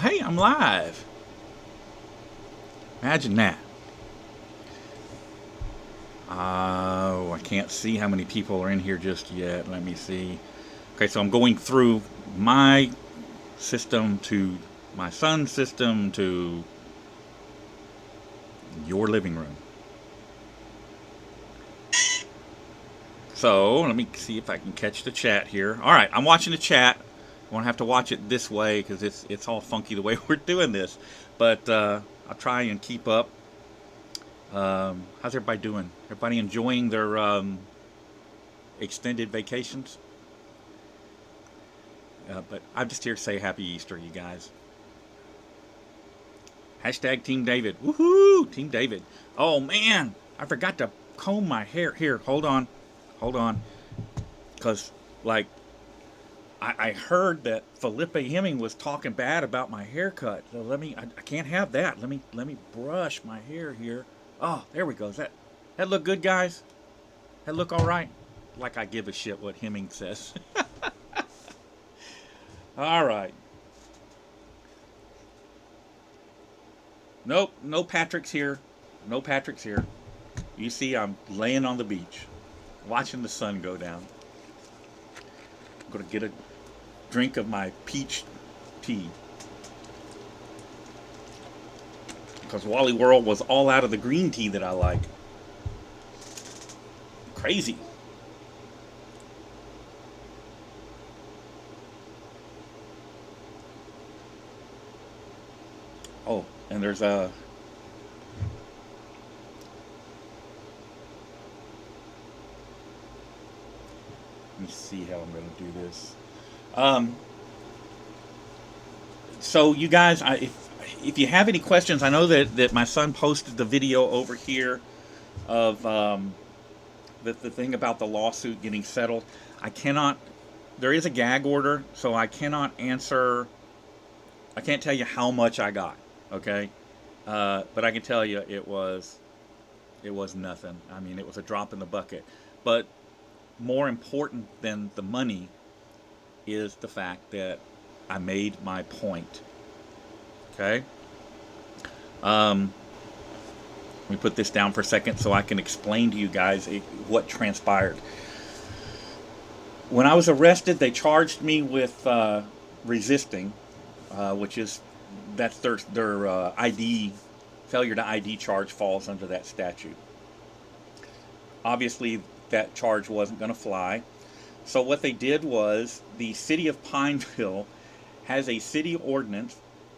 hey, I'm live. Imagine that. Oh, I can't see how many people are in here just yet. Let me see. Okay, so I'm going through my system to my son's system to your living room. So let me see if I can catch the chat here. All right, I'm watching the chat. I won't have to watch it this way because it's all funky the way we're doing this. But I'll try and keep up. How's everybody doing? Everybody enjoying their extended vacations? But I'm just here to say Happy Easter, you guys. Hashtag Team David. Woohoo! Team David. Oh, man. I forgot to comb my hair. Here, hold on. Hold on. Because, like, I heard that Felipe Hemming was talking bad about my haircut. So I can't have that. Let me brush my hair here. Oh, there we go. That look good, guys? That look all right? Like I give a shit what Hemming says. All right. Nope, no Patrick's here. No Patrick's here. You see, I'm laying on the beach, watching the sun go down. I'm going to get a drink of my peach tea. Because Wally World was all out of the green tea that I like. Crazy. Oh, and there's a... Let me see how I'm going to do this. So you guys, if you have any questions, I know that my son posted the video over here of the thing about the lawsuit getting settled. I cannot, there is a gag order, so I cannot answer, I can't tell you how much I got, okay? But I can tell you it was nothing. I mean, it was a drop in the bucket. But more important than the money is the fact that I made my point. Okay? Let me put this down for a second so I can explain to you guys what transpired. When I was arrested, they charged me with resisting, that's their ID, failure to ID charge falls under that statute. Obviously, that charge wasn't going to fly. So what they did was the city of Pineville has a city ordinance,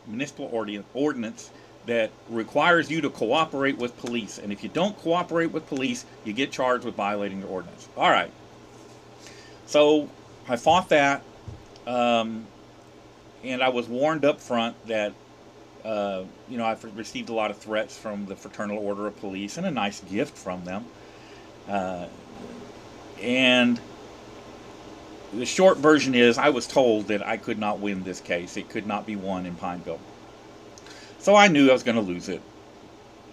municipal ordinance that requires you to cooperate with police. And if you don't cooperate with police, you get charged with violating the ordinance. All right. So I fought that, and I was warned up front that, I've received a lot of threats from the Fraternal Order of Police and a nice gift from them. And the short version is I was told that I could not win this case. It could not be won in Pineville. So I knew I was going to lose it.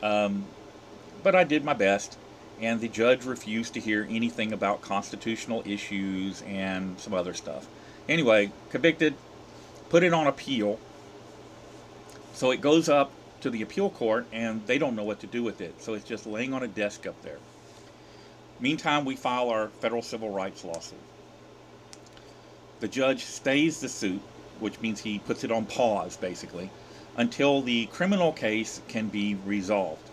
But I did my best. And the judge refused to hear anything about constitutional issues and some other stuff. Anyway, convicted, put it on appeal. So it goes up to the appeal court, and they don't know what to do with it. So it's just laying on a desk up there. Meantime, we file our federal civil rights lawsuit. The judge stays the suit, which means he puts it on pause, basically, until the criminal case can be resolved.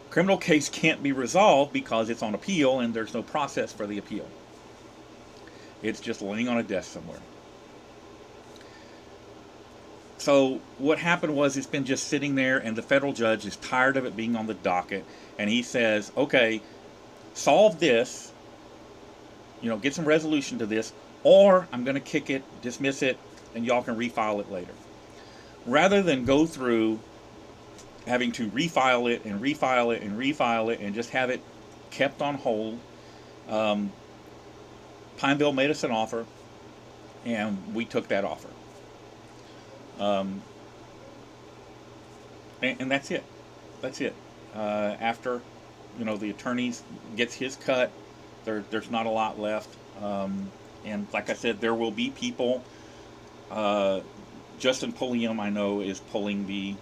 Criminal case can't be resolved because it's on appeal and there's no process for the appeal. It's just laying on a desk somewhere. So what happened was it's been just sitting there, and the federal judge is tired of it being on the docket, and he says, okay, solve this, get some resolution to this, or I'm going to kick it, dismiss it, and y'all can refile it later. Rather than go through having to refile it and refile it and refile it and just have it kept on hold, Pineville made us an offer, and we took that offer. And that's it. That's it. After, the attorneys gets his cut, there's not a lot left. And like I said, there will be people Justin Pulliam, I know, is pulling the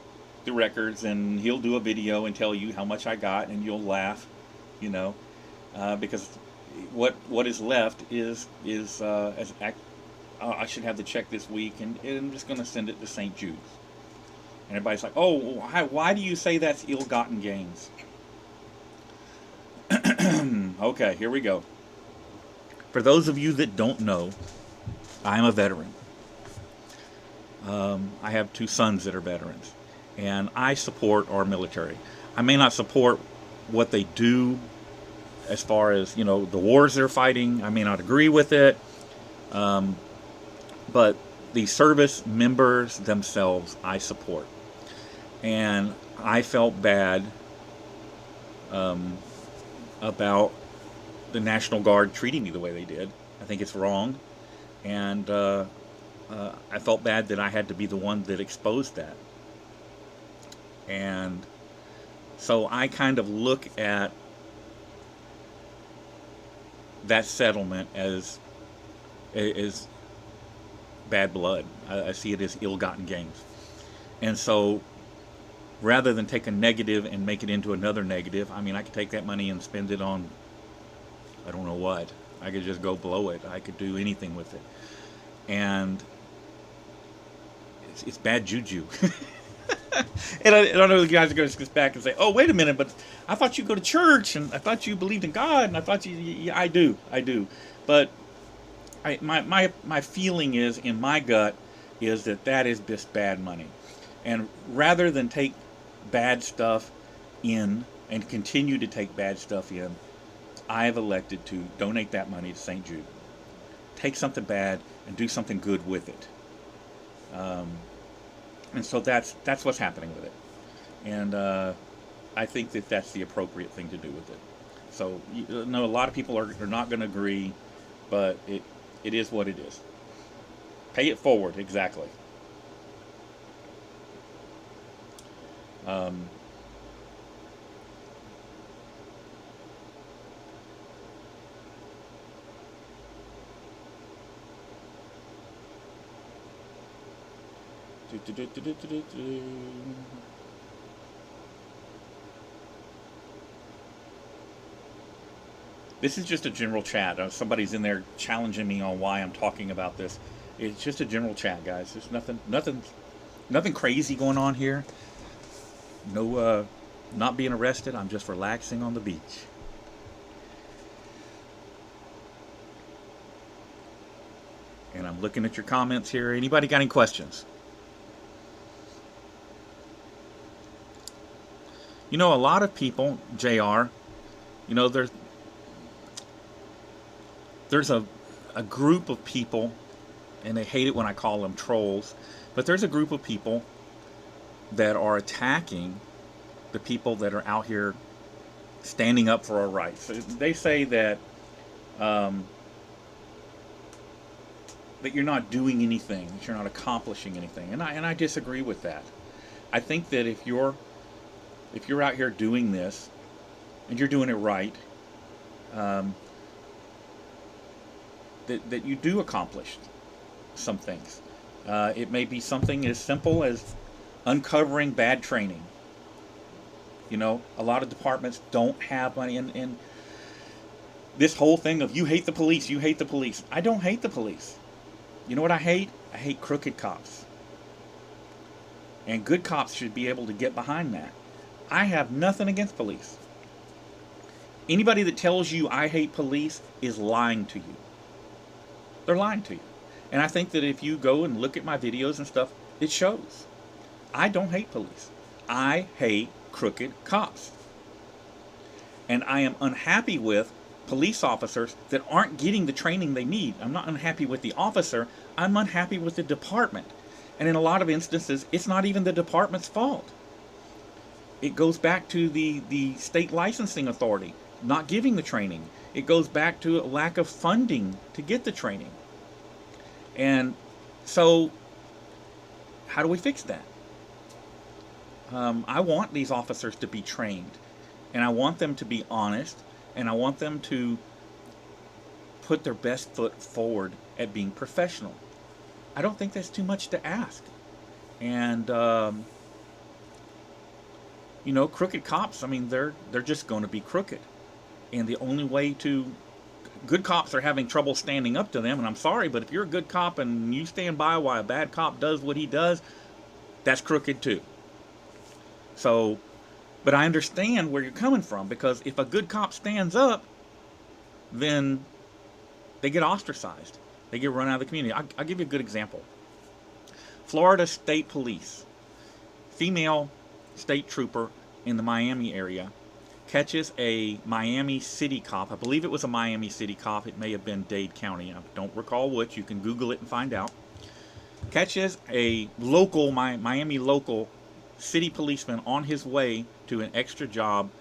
records, and he'll do a video and tell you how much I got, and you'll laugh, you know, because what is left is I should have the check this week, and I'm just going to send it to St. Jude's. And everybody's like, oh, why do you say that's ill-gotten gains? Okay, here we go. For those of you that don't know, I'm a veteran. I have 2 sons that are veterans, and I support our military. I may not support what they do as far as, the wars they're fighting. I may not agree with it, but the service members themselves I support. And I felt bad about the National Guard treating me the way they did. I think it's wrong, and I felt bad that I had to be the one that exposed that. And so I kind of look at that settlement as bad blood. I see it as ill-gotten gains. And so rather than take a negative and make it into another negative, I mean, I could take that money and spend it on, I don't know what. I could just go blow it. I could do anything with it. And it's bad juju. And I don't know if you guys are going to sit back and say, oh, wait a minute, but I thought you go to church, and I thought you believed in God, and I thought yeah, I do. But my feeling is, in my gut, is that is just bad money. And rather than take bad stuff in and continue to take bad stuff in, I have elected to donate that money to St. Jude. Take something bad and do something good with it. And so that's what's happening with it. And I think that that's the appropriate thing to do with it. So, a lot of people are not going to agree, but it is what it is. Pay it forward, exactly. This is just a general chat. Somebody's in there challenging me on why I'm talking about this. It's just a general chat, guys. There's nothing crazy going on here. No, not being arrested. I'm just relaxing on the beach. And I'm looking at your comments here. Anybody got any questions? A lot of people, JR, there's a group of people, and they hate it when I call them trolls, but there's a group of people that are attacking the people that are out here standing up for our rights. They say that that you're not doing anything, that you're not accomplishing anything, and I disagree with that. I think that if you're out here doing this and you're doing it right, that you do accomplish some things. It may be something as simple as uncovering bad training. A lot of departments don't have money, and this whole thing of you hate the police. I don't hate the police. You know what I hate? I hate crooked cops. And good cops should be able to get behind that. I have nothing against police. Anybody that tells you I hate police is lying to you. They're lying to you. And I think that if you go and look at my videos and stuff, it shows. I don't hate police. I hate crooked cops. And I am unhappy with police officers that aren't getting the training they need. I'm not unhappy with the officer. I'm unhappy with the department. And in a lot of instances, it's not even the department's fault. It goes back to the state licensing authority not giving the training. It goes back to a lack of funding to get the training. And so, how do we fix that? I want these officers to be trained, and I want them to be honest, and I want them to put their best foot forward at being professional. I don't think that's too much to ask. And crooked cops, I mean, they're just going to be crooked. And the only way to good cops are having trouble standing up to them, and I'm sorry, but if you're a good cop and you stand by while a bad cop does what he does, that's crooked too. So, but I understand where you're coming from, because if a good cop stands up, then they get ostracized. They get run out of the community. I'll give you a good example. Florida State Police, female state trooper in the Miami area, catches a Miami City cop. I believe it was a Miami City cop. It may have been Dade County. I don't recall which. You can Google it and find out. Catches a local, Miami local city policeman on his way to an extra job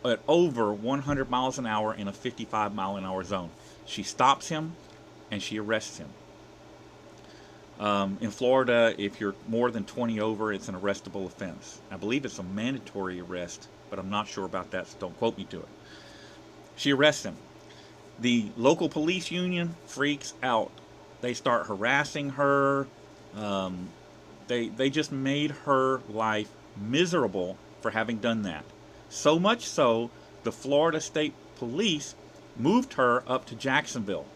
at over 100 miles an hour in a 55 mile an hour zone. She stops him and she arrests him. In Florida, if you're more than 20 over, it's an arrestable offense. I believe it's a mandatory arrest, but I'm not sure about that, so don't quote me to it. She arrests him. The local police union freaks out. They start harassing her. They just made her life miserable for having done that. So much so, the Florida State Police moved her up to Jacksonville.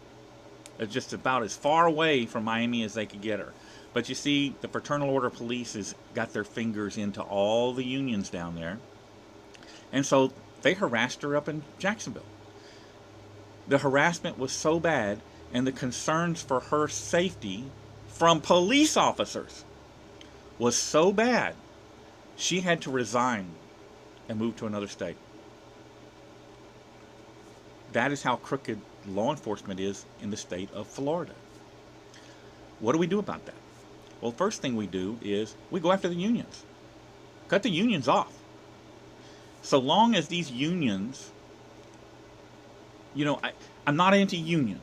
It's just about as far away from Miami as they could get her. But you see, the Fraternal Order Police has got their fingers into all the unions down there. And so they harassed her up in Jacksonville. The harassment was so bad, and the concerns for her safety from police officers was so bad, she had to resign and move to another state. That is how crooked law enforcement is in the state of Florida. What do we do about that? Well, first thing we do is we go after the unions. Cut the unions off. So long as these unions, I'm not anti-union,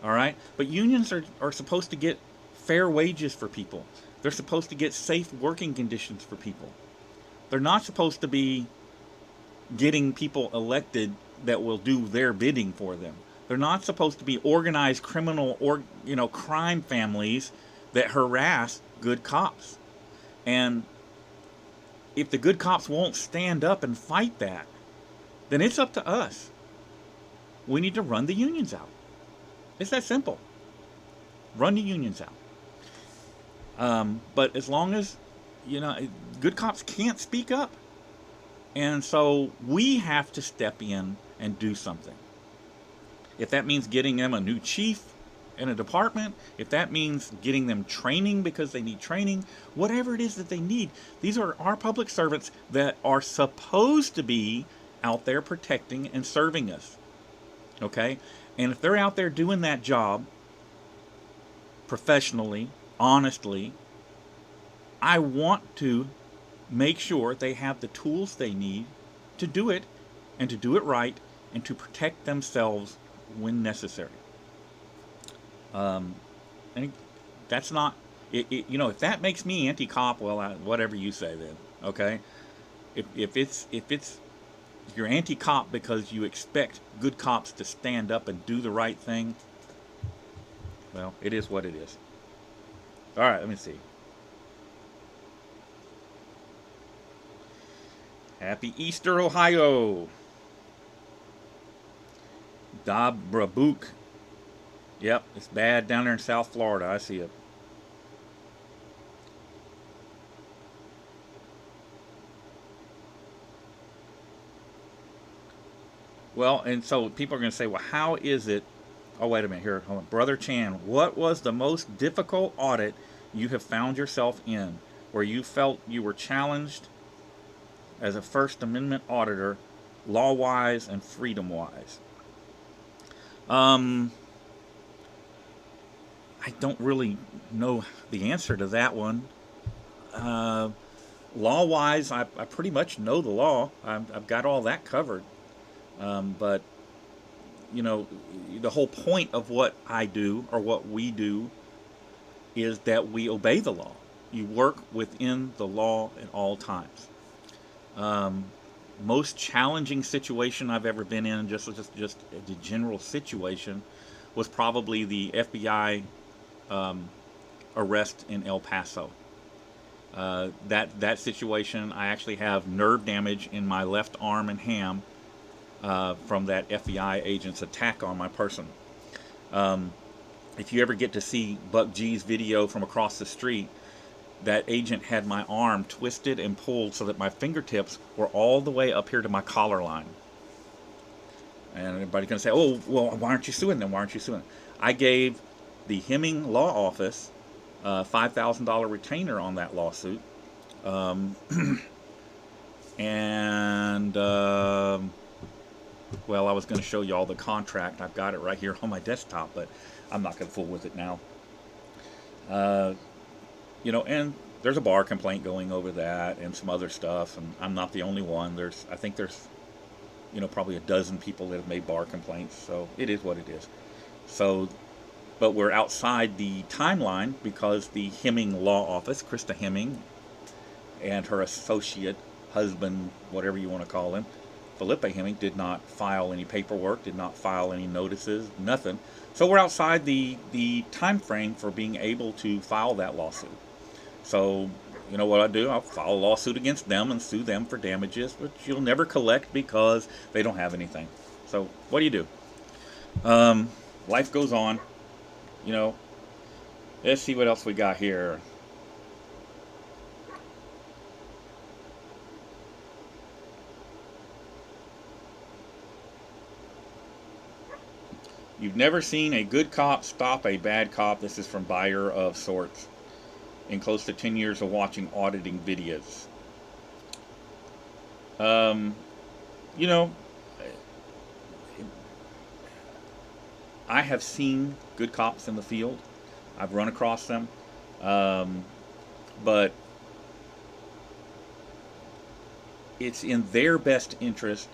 all right? But unions are supposed to get fair wages for people. They're supposed to get safe working conditions for people. They're not supposed to be getting people elected that will do their bidding for them. They're not supposed to be organized criminal or crime families that harass good cops. And if the good cops won't stand up and fight that, then it's up to us. We need to run the unions out. It's that simple. Run the unions out. But as long as good cops can't speak up, and so we have to step in and do something. If that means getting them a new chief in a department, if that means getting them training because they need training, whatever it is that they need, these are our public servants that are supposed to be out there protecting and serving us. Okay? And if they're out there doing that job professionally, honestly, I want to make sure they have the tools they need to do it, and to do it right, and to protect themselves when necessary. And that's not, if that makes me anti-cop, well, whatever you say then, okay? If you're anti-cop because you expect good cops to stand up and do the right thing, well, it is what it is. All right, let me see. Happy Easter, Ohio. Dabrabook. Yep, it's bad down there in South Florida. I see it. Well, and so people are going to say, well, how is it? Oh, wait a minute. Here, hold on. Brother Chan, what was the most difficult audit you have found yourself in, where you felt you were challenged as a First Amendment auditor, law-wise and freedom-wise? I don't really know the answer to that one. Law-wise, I pretty much know the law. I've got all that covered. But, the whole point of what I do, or what we do, is that we obey the law. You work within the law at all times. Most challenging situation I've ever been in, just the general situation, was probably the FBI arrest in El Paso. That situation, I actually have nerve damage in my left arm and ham from that FBI agent's attack on my person. If you ever get to see Buck G's video from across the street, that agent had my arm twisted and pulled so that my fingertips were all the way up here to my collar line. And everybody's going to say, oh, well, why aren't you suing them? Why aren't you suing them? I gave the Hemming Law Office a $5,000 retainer on that lawsuit. And, well, I was going to show you all the contract. I've got it right here on my desktop, but I'm not going to fool with it now. And there's a bar complaint going over that and some other stuff, and I'm not the only one. I think there's probably a dozen people that have made bar complaints, so it is what it is. So, but we're outside the timeline because the Hemming Law Office, Krista Hemming, and her associate, husband, whatever you want to call him, Felipe Hemming, did not file any paperwork, did not file any notices, nothing. So we're outside the time frame for being able to file that lawsuit. So, you know what I do? I'll file a lawsuit against them and sue them for damages, which you'll never collect because they don't have anything. So, what do you do? Life goes on. Let's see what else we got here. You've never seen a good cop stop a bad cop. This is from Buyer of Sorts. In close to 10 years of watching auditing videos. I have seen good cops in the field. I've run across them. But it's in their best interest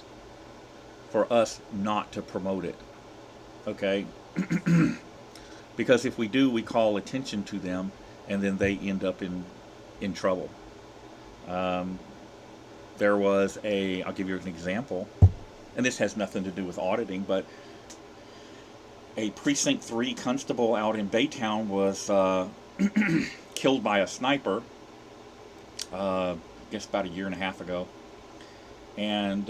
for us not to promote it. Okay? Because if we do, we call attention to them, and then they end up in trouble. There was I'll give you an example, and this has nothing to do with auditing, but a Precinct 3 constable out in Baytown was killed by a sniper, I guess about a year and a half ago. And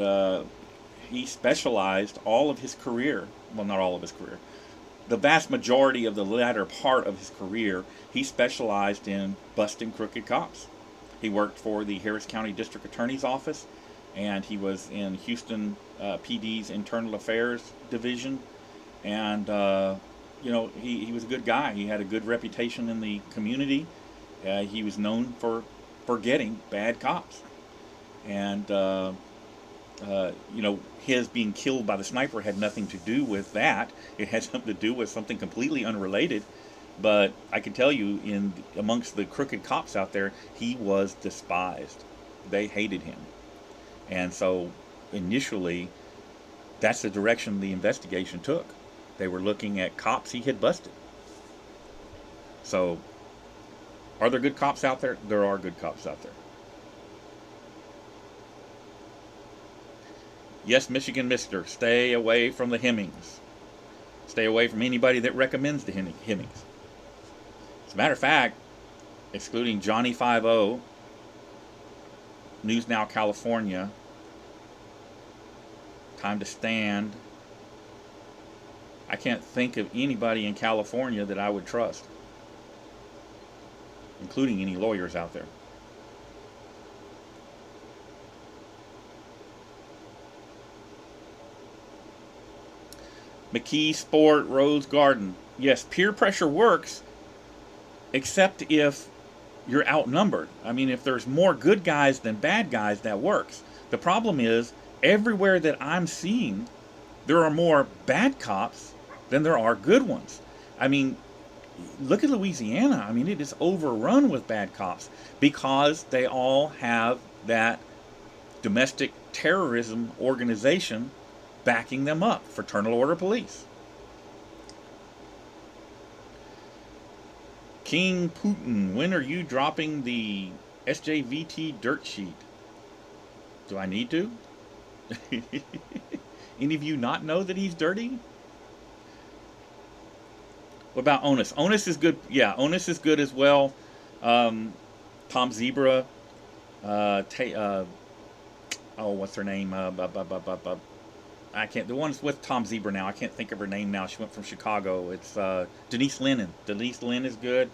he specialized all of his career, well, not all of his career, the vast majority of the latter part of his career, he specialized in busting crooked cops. He worked for the Harris County District Attorney's Office, and he was in Houston PD's Internal Affairs Division. And, he was a good guy. He had a good reputation in the community. He was known for getting bad cops. And, his being killed by the sniper had nothing to do with that. It had something to do with something completely unrelated. But I can tell you, amongst the crooked cops out there, he was despised. They hated him. And so initially, that's the direction the investigation took. They were looking at cops he had busted. So, are there good cops out there? There are good cops out there. Yes, Michigan Mister, stay away from the Hemmings. Stay away from anybody that recommends the Hemmings. As a matter of fact, excluding Johnny 5-0, News Now California, Time to Stand, I can't think of anybody in California that I would trust, including any lawyers out there. McKee Sport, Rose Garden. Yes, peer pressure works, except if you're outnumbered. I mean, if there's more good guys than bad guys, that works. The problem is, everywhere that I'm seeing, there are more bad cops than there are good ones. I mean, look at Louisiana. I mean, it is overrun with bad cops because they all have that domestic terrorism organization backing them up, Fraternal Order Police. King Putin, when are you dropping the SJVT dirt sheet? Do I need to? Any of you not know that he's dirty? What about Onus? Onus is good. Yeah, Onus is good as well. Tom Zebra, oh, what's her name? I can't. The one's with Tom Zebra now. I can't think of her name now. She went from Chicago. It's Denise Lennon. Denise Lynn is good.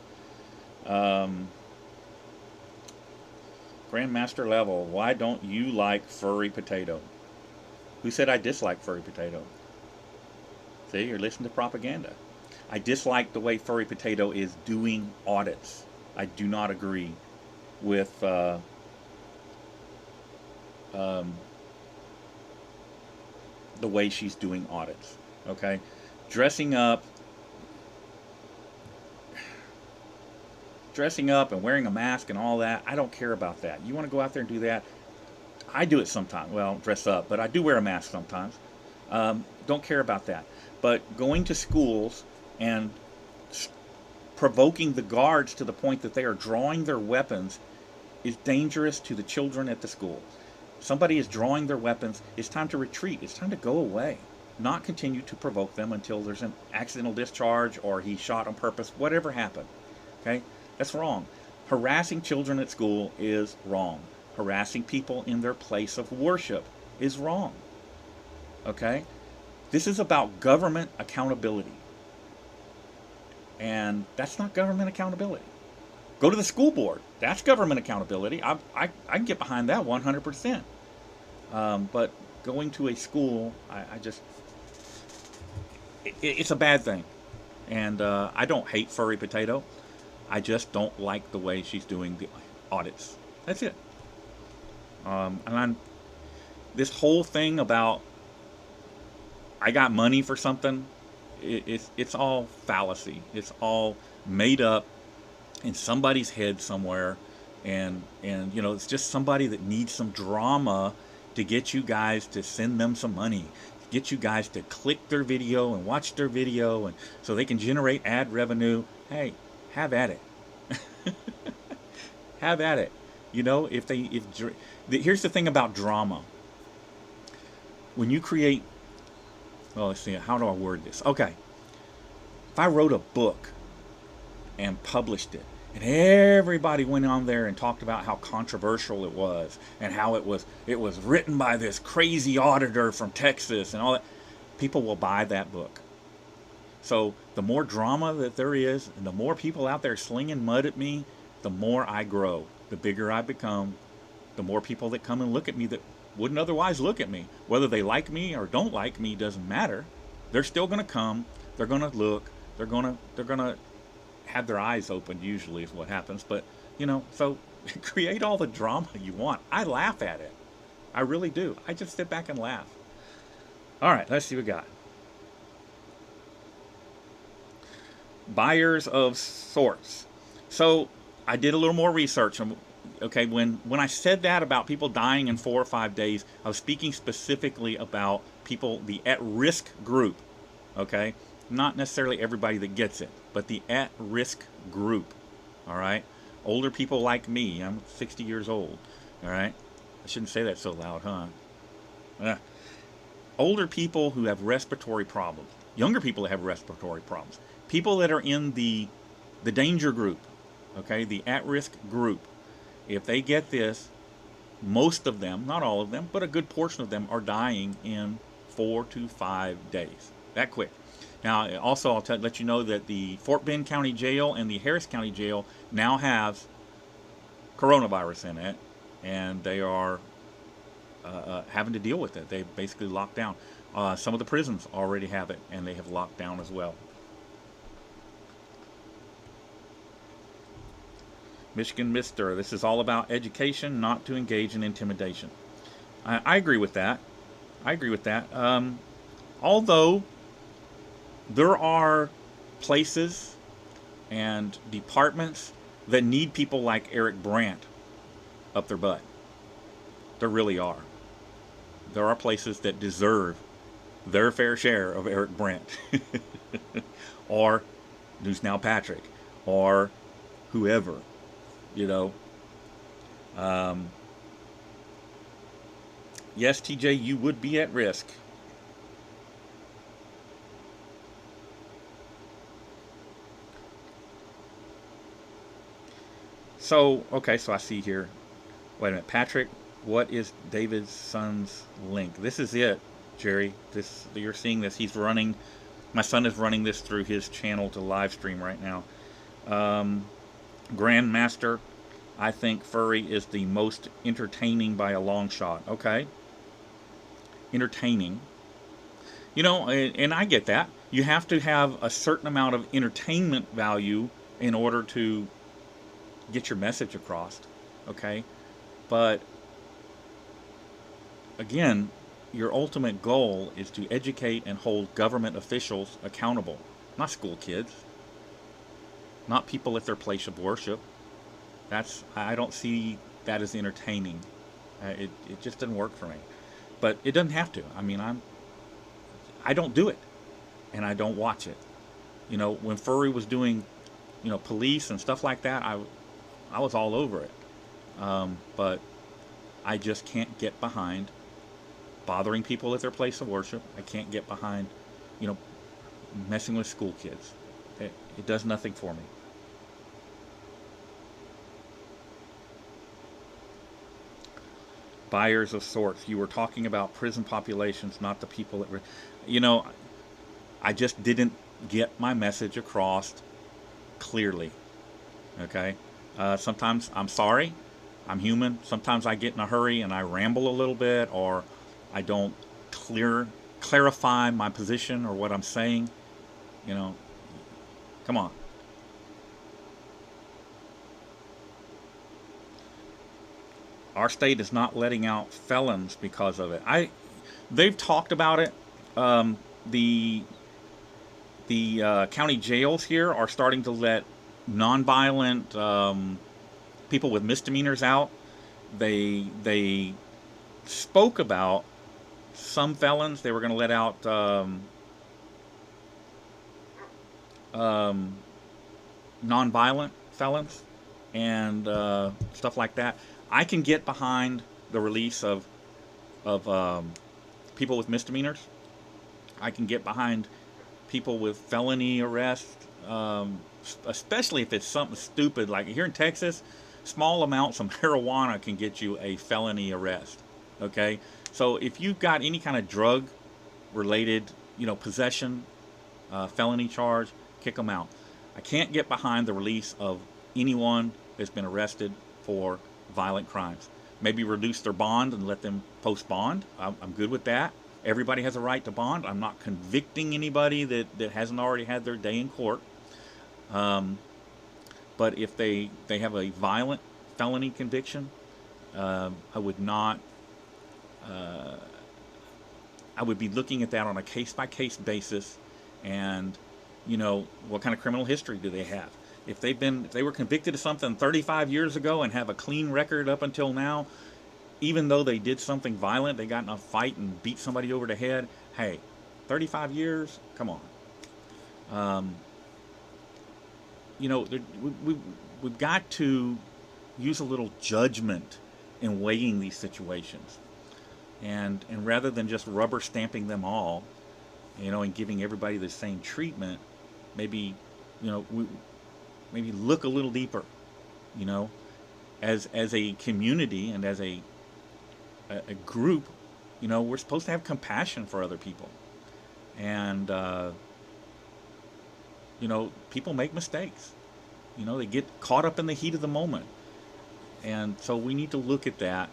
Um, Grandmaster level. Why don't you like furry potato? Who said I dislike furry potato? See, you're listening to propaganda. I dislike the way furry potato is doing audits. I do not agree with um, the way she's doing audits. Okay, dressing up, and wearing a mask and all that. I don't care about that. You want to go out there and do that? I do it sometimes. Well, dress up, but I do wear a mask sometimes. Don't care about that. But going to schools and provoking the guards to the point that they are drawing their weapons is dangerous to the children at the school. Somebody is drawing their weapons. It's time to retreat. It's time to go away. Not continue to provoke them until there's an accidental discharge or he shot on purpose, whatever happened. Okay? That's wrong. Harassing children at school is wrong. Harassing people in their place of worship is wrong. Okay? This is about government accountability. And that's not government accountability. Go to the school board. That's government accountability. I can get behind that 100%. But going to a school, I just, it's a bad thing. And I don't hate furry potato. I just don't like the way she's doing the audits. That's it. This whole thing about I got money for something, it's all fallacy. It's all made up in somebody's head somewhere, and it's just somebody that needs some drama to get you guys to send them some money, get you guys to click their video and watch their video, and so they can generate ad revenue. Hey, have at it. Have at it. Here's the thing about drama. When you create, well, let's see, how do I word this? Okay, if I wrote a book and published it, and everybody went on there and talked about how controversial it was, and how it was written by this crazy auditor from Texas and all that, people will buy that book. So the more drama that there is, and the more people out there slinging mud at me, the more I grow, the bigger I become, the more people that come and look at me that wouldn't otherwise look at me. Whether they like me or don't like me doesn't matter. They're still going to come. They're going to look. They're going to have their eyes open, usually is what happens. But, so create all the drama you want. I laugh at it. I really do. I just sit back and laugh. All right, let's see what we got. Buyers of sorts. So I did a little more research. Okay, when I said that about people dying in 4 or 5 days, I was speaking specifically about people, the at-risk group. Okay, not necessarily everybody that gets it, but the at-risk group. All right, older people like me. I'm 60 years old. All right, I shouldn't say that so loud, huh? Older people who have respiratory problems, younger people that have respiratory problems, people that are in the danger group. Okay, the at-risk group. If they get this, most of them, not all of them, but a good portion of them are dying in 4 to 5 days. That quick. Now, also, I'll let you know that the Fort Bend County Jail and the Harris County Jail now have coronavirus in it, and they are having to deal with it. They basically locked down. Some of the prisons already have it, and they have locked down as well. Michigan Mister, this is all about education, not to engage in intimidation. I agree with that. Although there are places and departments that need people like Eric Brandt up their butt. There really are. There are places that deserve their fair share of Eric Brandt. Or News Now Patrick. Or whoever. Yes, TJ, you would be at risk. So, okay, so I see here. Wait a minute, Patrick. What is David's son's link? This is it, Jerry. This you're seeing this. He's running. My son is running this through his channel to live stream right now. Grandmaster. I think furry is the most entertaining by a long shot. Okay, entertaining. You know, and I get that. You have to have a certain amount of entertainment value in order to get your message across. Okay, but again, your ultimate goal is to educate and hold government officials accountable, not school kids, not people at their place of worship. I don't see that as entertaining. It just doesn't work for me. But it doesn't have to. I mean, I don't do it, and I don't watch it. You know, when Furry was doing, police and stuff like that, I was all over it. But I just can't get behind bothering people at their place of worship. I can't get behind, messing with school kids. It does nothing for me. Buyers of sorts. You were talking about prison populations, not the people that were. I just didn't get my message across clearly. Okay? Sometimes I'm sorry. I'm human. Sometimes I get in a hurry and I ramble a little bit, or I don't clarify my position or what I'm saying. Come on. Our state is not letting out felons because of it. They've talked about it. The county jails here are starting to let nonviolent people with misdemeanors out. They spoke about some felons. They were going to let out nonviolent felons and stuff like that. I can get behind the release of people with misdemeanors. I can get behind people with felony arrest, especially if it's something stupid. Like here in Texas, small amounts of marijuana can get you a felony arrest. Okay? So if you've got any kind of drug-related, possession, felony charge, kick them out. I can't get behind the release of anyone that's been arrested for violent crimes. Maybe reduce their bond and let them post bond. I'm good with that. Everybody has a right to bond. I'm not convicting anybody that hasn't already had their day in court. But if they have a violent felony conviction, I would not. I would be looking at that on a case-by-case basis, and what kind of criminal history do they have? If they were convicted of something 35 years ago and have a clean record up until now, even though they did something violent, they got in a fight and beat somebody over the head, hey, 35 years? Come on. We've got to use a little judgment in weighing these situations. And rather than just rubber stamping them all, and giving everybody the same treatment, maybe, maybe look a little deeper, as a community and as a group, we're supposed to have compassion for other people. And, people make mistakes. They get caught up in the heat of the moment. And so we need to look at that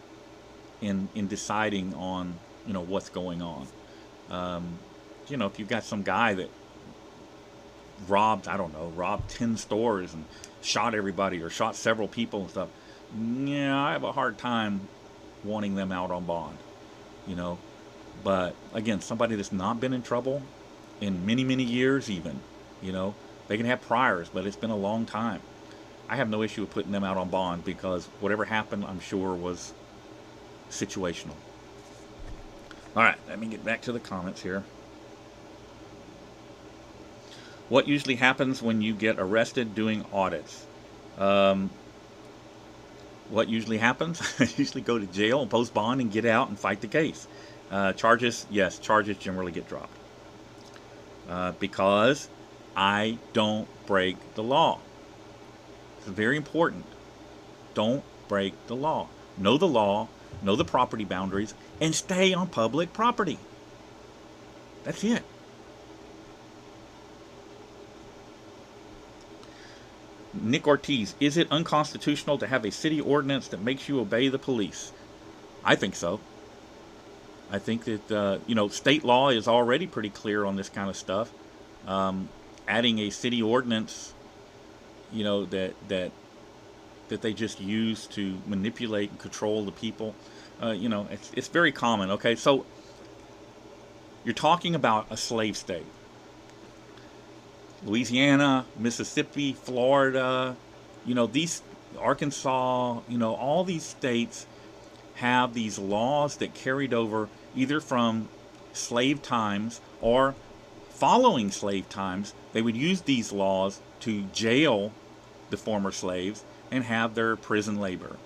in deciding on, what's going on. If you've got some guy that robbed 10 stores and shot everybody or shot several people and stuff, I have a hard time wanting them out on bond, But again, somebody that's not been in trouble in many, many years even, they can have priors, but it's been a long time. I have no issue with putting them out on bond because whatever happened, I'm sure, was situational. All right, let me get back to the comments here. What usually happens when you get arrested doing audits? What usually happens? I usually go to jail and post bond and get out and fight the case. Charges generally get dropped. Because I don't break the law. It's very important. Don't break the law. Know the law, know the property boundaries, and stay on public property. That's it. Nick Ortiz, is it unconstitutional to have a city ordinance that makes you obey the police? I think so. I think that state law is already pretty clear on this kind of stuff. Adding a city ordinance, that they just use to manipulate and control the people, it's very common. Okay, so you're talking about a slave state. Louisiana, Mississippi, Florida, these Arkansas, all these states have these laws that carried over either from slave times or following slave times. They would use these laws to jail the former slaves and have their prison labor,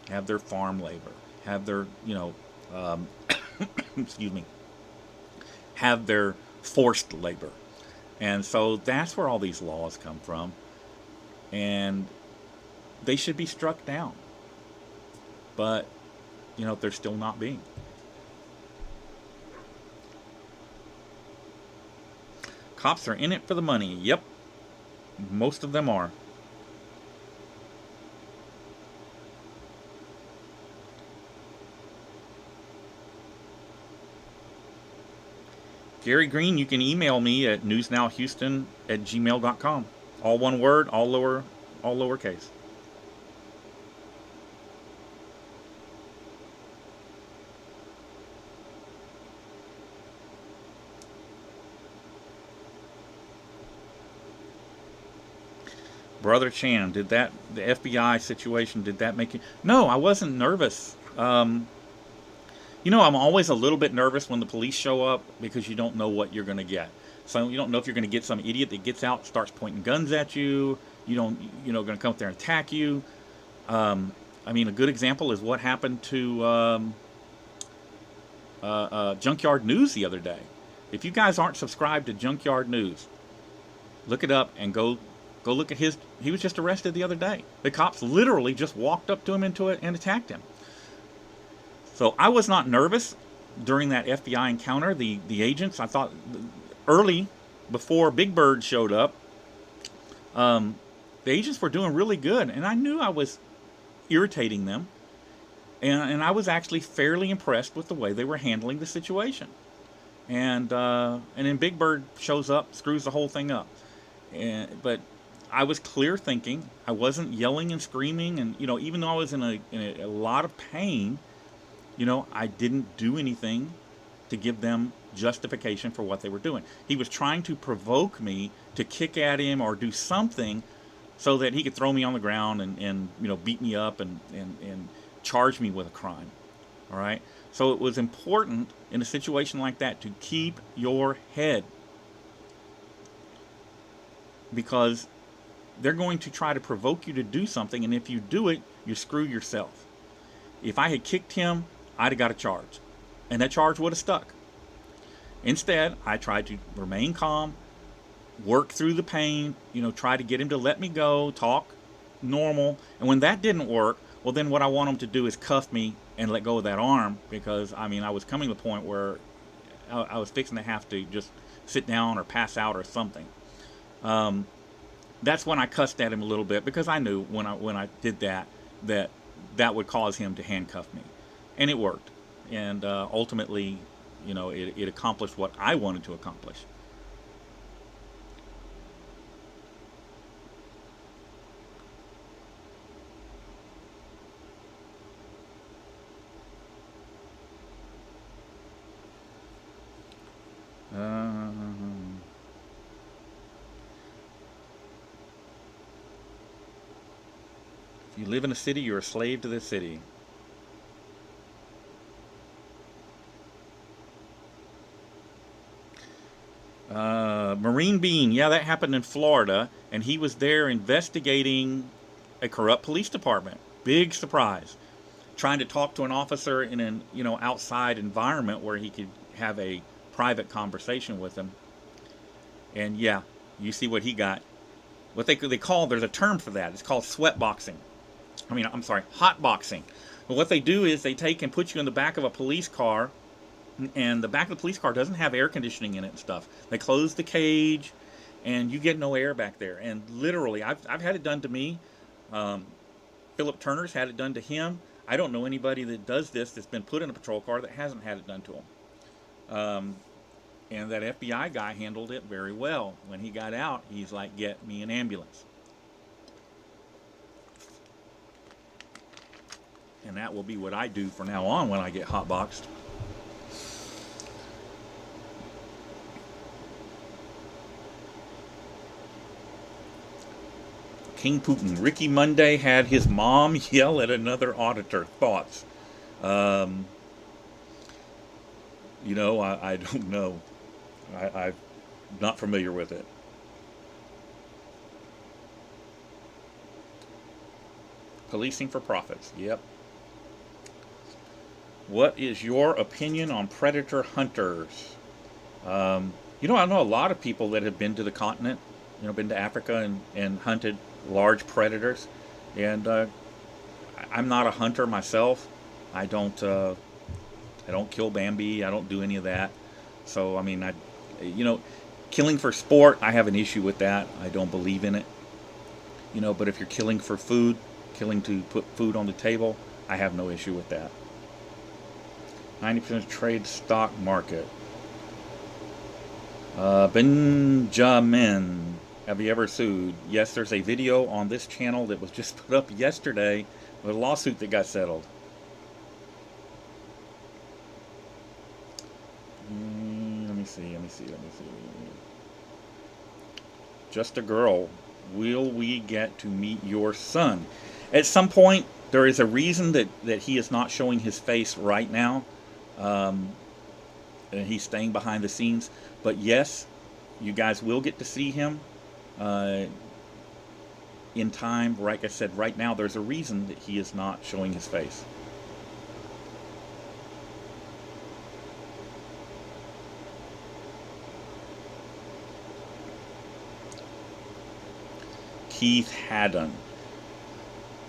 have their farm labor, have their, excuse me, have their forced labor. And so that's where all these laws come from. And they should be struck down. But, they're still not being. Cops are in it for the money. Yep. Most of them are. Gary Green, you can email me at newsnowhouston@gmail.com. All one word, all lowercase. Brother Chan, the FBI situation, did that make you? No, I wasn't nervous. I'm always a little bit nervous when the police show up because you don't know what you're going to get. So you don't know if you're going to get some idiot that gets out, starts pointing guns at you. Going to come up there and attack you. A good example is what happened to Junkyard News the other day. If you guys aren't subscribed to Junkyard News, look it up and go look at his. He was just arrested the other day. The cops literally just walked up to him and attacked him. So I was not nervous during that FBI encounter. The agents, I thought, early, before Big Bird showed up, the agents were doing really good. And I knew I was irritating them. And I was actually fairly impressed with the way they were handling the situation. And then Big Bird shows up, screws the whole thing up. But I was clear thinking. I wasn't yelling and screaming. And, even though I was in a lot of pain, I didn't do anything to give them justification for what they were doing. He was trying to provoke me to kick at him or do something so that he could throw me on the ground and beat me up and charge me with a crime. All right? So it was important in a situation like that to keep your head, because they're going to try to provoke you to do something, and if you do it, you screw yourself. If I had kicked him, I'd have got a charge, and that charge would have stuck. Instead, I tried to remain calm, work through the pain, try to get him to let me go, talk normal. And when that didn't work, well, then what I want him to do is cuff me and let go of that arm, because, I was coming to the point where I was fixing to have to just sit down or pass out or something. That's when I cussed at him a little bit, because I knew when I did that would cause him to handcuff me. And it worked. And ultimately, it accomplished what I wanted to accomplish. If you live in a city, you're a slave to the city. Marine Bean, yeah, that happened in Florida, and he was there investigating a corrupt police department. Big surprise. Trying to talk to an officer in an outside environment where he could have a private conversation with him. And yeah, you see what he got. What they call, there's a term for that. It's called sweat boxing. I'm sorry, hotboxing. But what they do is they take and put you in the back of a police car, and the back of the police car doesn't have air conditioning in it and stuff. They close the cage, and you get no air back there. And literally, I've had it done to me. Um, Philip Turner's had it done to him. I don't know anybody that does this that's been put in a patrol car that hasn't had it done to him. And that FBI guy handled it very well. When he got out, he's like, "Get me an ambulance." And that will be what I do from now on when I get hotboxed. King Putin. Ricky Monday had his mom yell at another auditor. Thoughts? Um, I don't know. I'm not familiar with it. Policing for profits. Yep. What is your opinion on predator hunters? I know a lot of people that have been to the continent, been to Africa and hunted large predators. And I'm not a hunter myself. I don't kill Bambi. I don't do any of that. So, you know, killing for sport, I have an issue with that. I don't believe in it. But if you're killing for food, killing to put food on the table, I have no issue with that. 90% trade stock market. Benjamin, have you ever sued? Yes, there's a video on this channel that was just put up yesterday with a lawsuit that got settled. Let me see. Just a girl. Will we get to meet your son? At some point, there is a reason that he is not showing his face right now. And he's staying behind the scenes. But yes, you guys will get to see him in time. Like I said, right now, there's a reason that he is not showing his face. Keith Haddon.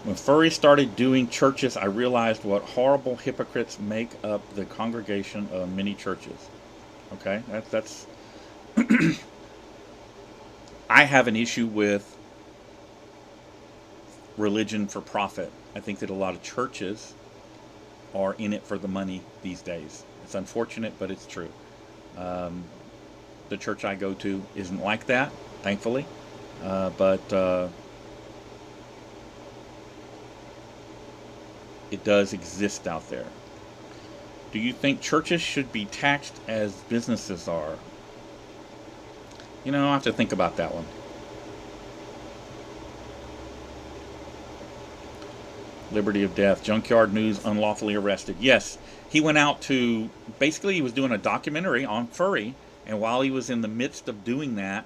When furries started doing churches, I realized what horrible hypocrites make up the congregation of many churches. Okay, that's. I have an issue with religion for profit. I think that a lot of churches are in it for the money these days. It's unfortunate, but it's true. The church I go to isn't like that, thankfully. But it does exist out there. Do you think churches should be taxed as businesses are? I'll have to think about that one. Liberty of death. Junkyard News unlawfully arrested. Yes, he went out to, basically he was doing a documentary on furry, and while he was in the midst of doing that,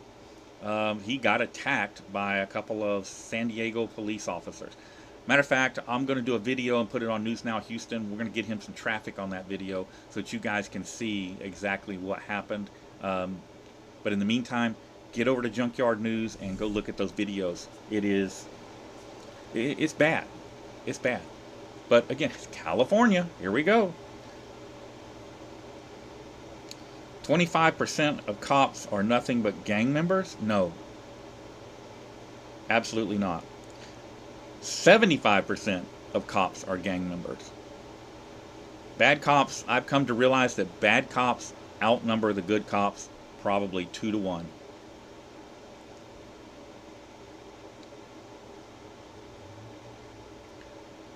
he got attacked by a couple of San Diego police officers. Matter of fact, I'm going to do a video and put it on News Now Houston. We're going to get him some traffic on that video so that you guys can see exactly what happened. But in the meantime, get over to Junkyard News and go look at those videos. It's bad. It's bad. But again, it's California. Here we go. 25% of cops are nothing but gang members? No. Absolutely not. 75% of cops are gang members. Bad cops, I've come to realize that bad cops outnumber the good cops probably 2 to 1.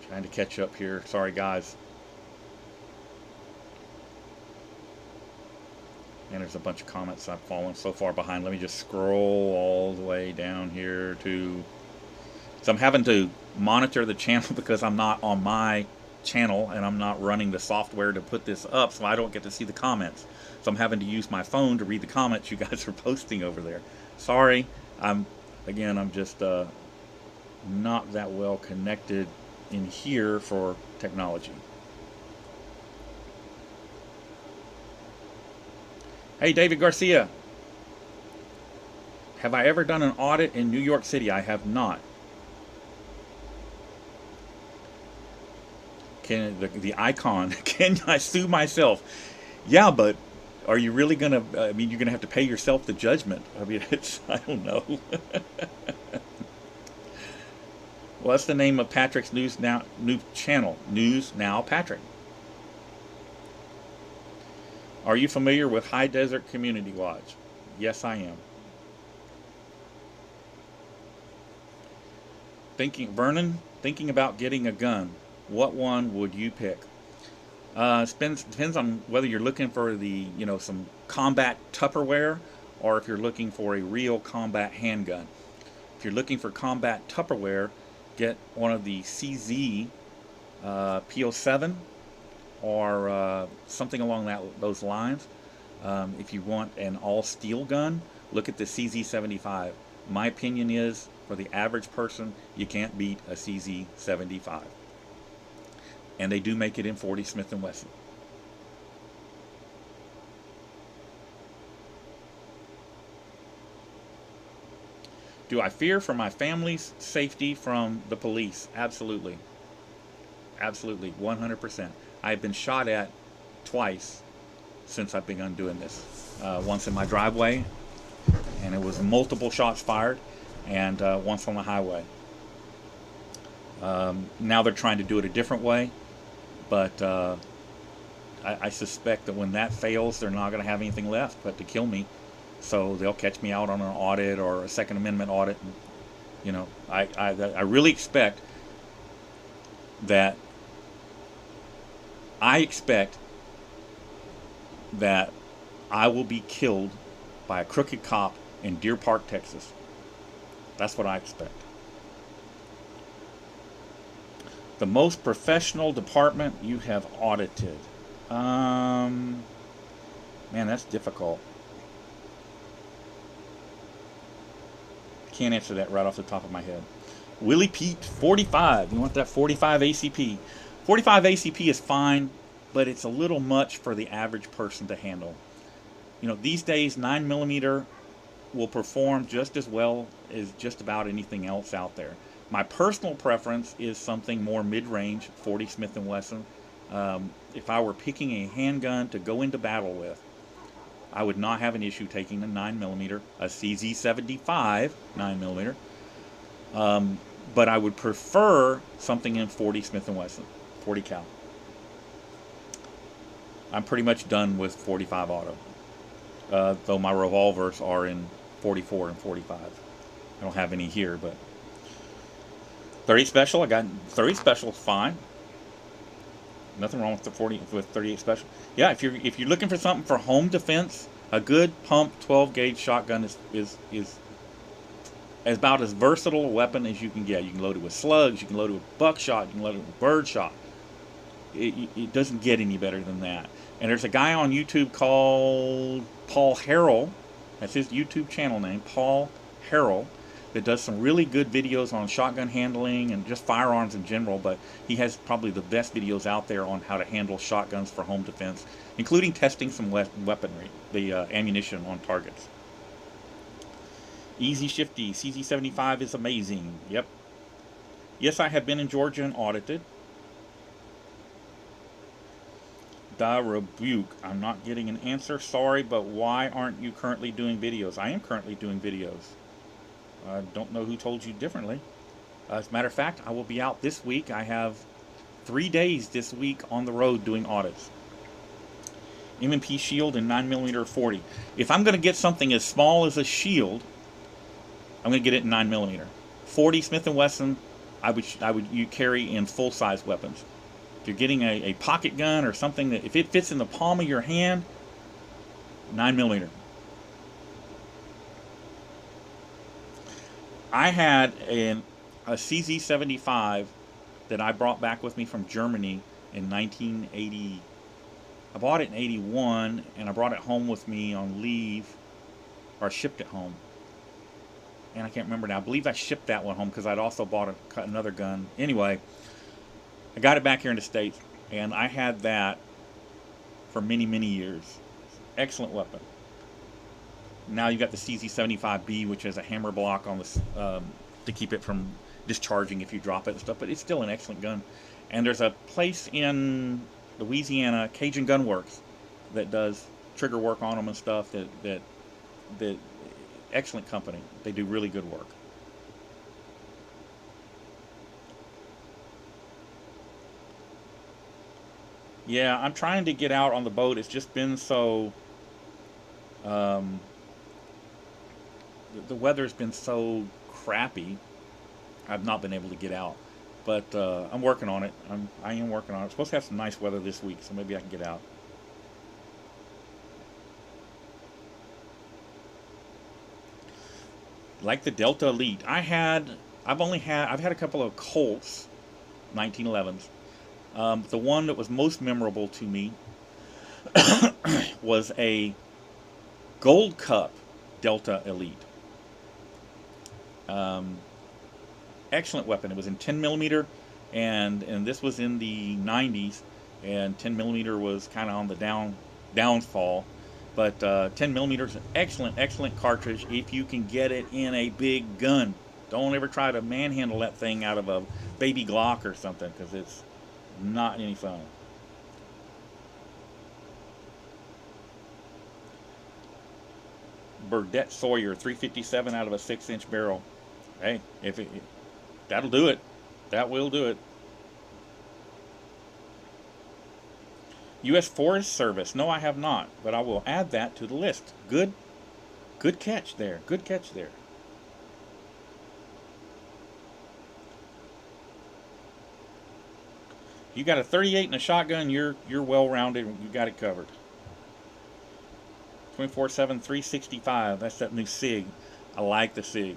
Trying to catch up here. Sorry, guys. And there's a bunch of comments. I've fallen so far behind. Let me just scroll all the way down here to... So I'm having to monitor the channel because I'm not on my channel and I'm not running the software to put this up, so I don't get to see the comments. So I'm having to use my phone to read the comments you guys are posting over there. Sorry. I'm just not that well connected in here for technology. Hey, David Garcia. Have I ever done an audit in New York City? I have not. Can the icon? Can I sue myself? Yeah, but are you really gonna? I mean, you're gonna have to pay yourself the judgment. I mean, it's I don't know. What's the name of Patrick's news now new channel? News Now Patrick. Are you familiar with High Desert Community Watch? Yes, I am. Thinking about getting a gun. What one would you pick? Depends on whether you're looking for some combat Tupperware or if you're looking for a real combat handgun. If you're looking for combat Tupperware, get one of the CZ PO7 or something along those lines. If you want an all-steel gun, look at the CZ75. My opinion is, for the average person, you can't beat a CZ75. And they do make it in 40 Smith & Wesson. Do I fear for my family's safety from the police? Absolutely. Absolutely, 100%. I've been shot at twice since I've begun doing this. Once in my driveway, and it was multiple shots fired, and once on the highway. Now they're trying to do it a different way, but I suspect that when that fails, they're not going to have anything left but to kill me. So they'll catch me out on an audit or a Second Amendment audit. And, I really expect that. I expect that I will be killed by a crooked cop in Deer Park, Texas. That's what I expect. The most professional department you have audited. Man, that's difficult. Can't answer that right off the top of my head. Willie Pete, 45. You want that 45 ACP? 45 ACP is fine, but it's a little much for the average person to handle. These days 9mm will perform just as well as just about anything else out there. My personal preference is something more mid-range, 40 Smith & Wesson. If I were picking a handgun to go into battle with, I would not have an issue taking a 9mm, a CZ75 9mm. But I would prefer something in 40 Smith & Wesson, 40 cal. I'm pretty much done with 45 auto, though my revolvers are in 44 and 45. I don't have any here, but 38 special. I got 38 special is fine. Nothing wrong with the 38 special. Yeah, if you're looking for something for home defense, a good pump 12 gauge shotgun is about as versatile a weapon as you can get. You can load it with slugs, you can load it with buckshot, you can load it with birdshot. It doesn't get any better than that. And there's a guy on YouTube called Paul Harrell. That's his YouTube channel name, Paul Harrell, that does some really good videos on shotgun handling and just firearms in general, but he has probably the best videos out there on how to handle shotguns for home defense, including testing some weaponry, the ammunition on targets. Easy Shifty, CZ75 is amazing. Yep. Yes, I have been in Georgia and audited. Da Rebuke, I'm not getting an answer. Sorry, but why aren't you currently doing videos? I am currently doing videos. I don't know who told you differently. As a matter of fact, I will be out this week. I have 3 days this week on the road doing audits. M&P shield and 9mm 40. If I'm going to get something as small as a shield, I'm going to get it in 9mm. 40 Smith & Wesson, you carry in full-size weapons. If you're getting a pocket gun or something that, if it fits in the palm of your hand, 9mm. I had a CZ75 that I brought back with me from Germany in 1980. I bought it in 81, and I brought it home with me on leave, or I shipped it home. And I can't remember now. I believe I shipped that one home because I'd also bought another gun. Anyway, I got it back here in the States, and I had that for many, many years. Excellent weapon. Now you got the CZ75B, which has a hammer block on the to keep it from discharging if you drop it and stuff, but it's still an excellent gun. And there's a place in Louisiana, Cajun Gun Works, that does trigger work on them and stuff. That excellent company. They do really good work. Yeah, I'm trying to get out on the boat. It's just been so. Um, the weather's been so crappy. I've not been able to get out, but I'm working on it. I am working on it. I'm supposed to have some nice weather this week, so maybe I can get out. Like the Delta Elite, I've had a couple of Colts, 1911s. The one that was most memorable to me was a Gold Cup Delta Elite. Um, Excellent weapon. It was in 10 millimeter, and this was in the 90s, and 10 millimeter was kind of on the downfall. But 10 millimeter is an excellent cartridge if you can get it in a big gun. Don't ever try to manhandle that thing out of a baby Glock or something, because it's not any fun. Burdett Sawyer 357 out of a 6-inch barrel. Hey, if it, that'll do it. That will do it. U.S. Forest Service. No, I have not, but I will add that to the list. Good catch there. Good catch there. You got a 38 and a shotgun. You're well rounded. You got it covered. 24/7 365. That's that new SIG. I like the SIGs.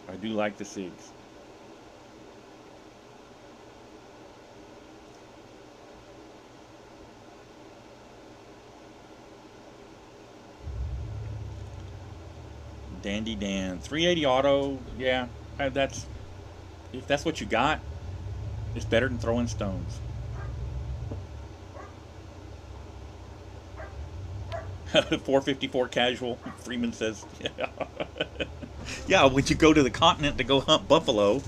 I do like the SIGs. Dandy Dan. 380 auto. Yeah, that's if that's what you got, it's better than throwing stones. 454 casual. Freeman says, yeah. Yeah, when you go to the continent to go hunt buffalo.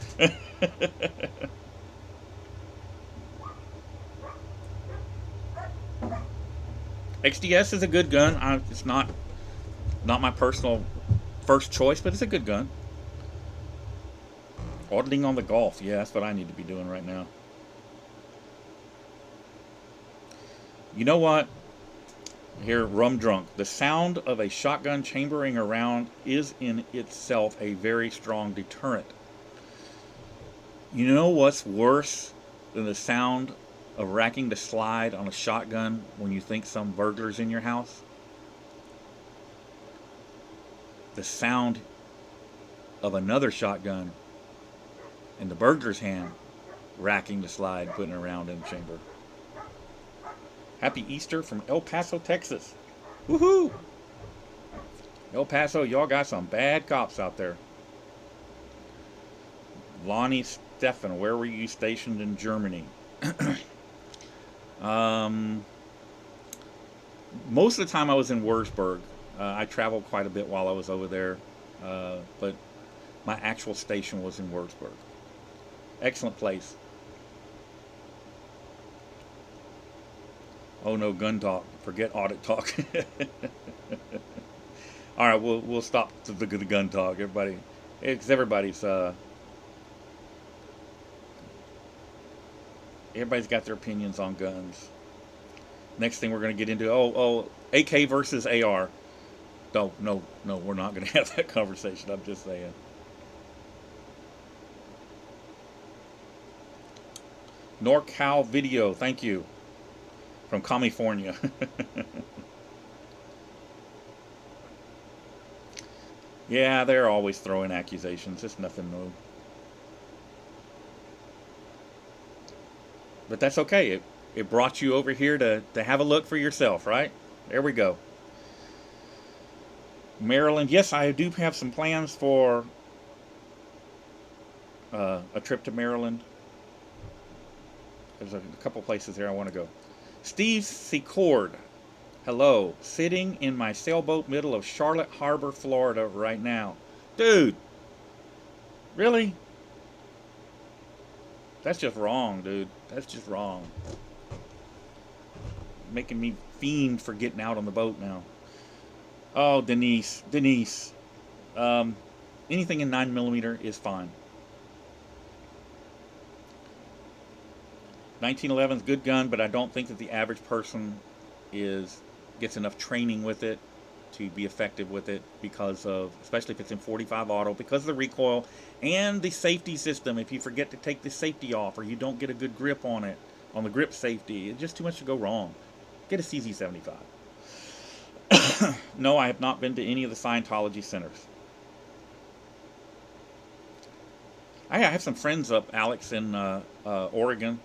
XDS is a good gun. It's not my personal first choice, but it's a good gun. Auditing on the Gulf. Yeah, that's what I need to be doing right now. You know what? Here, rum drunk. The sound of a shotgun chambering around is in itself a very strong deterrent. You know what's worse than the sound of racking the slide on a shotgun when you think some burglar's in your house? The sound of another shotgun in the burglar's hand racking the slide, putting it around in the chamber. Happy Easter from El Paso, Texas. Woohoo! El Paso, y'all got some bad cops out there. Lonnie Stefan, where were you stationed in Germany? Most of the time I was in Wurzburg. I traveled quite a bit while I was over there, but my actual station was in Wurzburg. Excellent place. Oh no, gun talk. Forget audit talk. All right, we'll stop the gun talk. Everybody's got their opinions on guns. Next thing we're going to get into AK versus AR. No, we're not going to have that conversation. I'm just saying. NorCal Video, thank you. From California. Yeah, they're always throwing accusations. It's nothing new. But that's okay. It brought you over here to have a look for yourself, right? There we go. Maryland. Yes, I do have some plans for a trip to Maryland. There's a couple places there I want to go. Steve Secord. Hello. Sitting in my sailboat middle of Charlotte Harbor, Florida right now. Dude. Really? That's just wrong, dude. That's just wrong. Making me fiend for getting out on the boat now. Oh, Denise. Um, Anything in 9mm is fine. 1911 is a good gun, but I don't think that the average person gets enough training with it to be effective with it because of, especially if it's in 45 auto, because of the recoil and the safety system. If you forget to take the safety off or you don't get a good grip on it, on the grip safety, it's just too much to go wrong. Get a CZ75. No, I have not been to any of the Scientology centers. I have some friends up, Alex, in Oregon.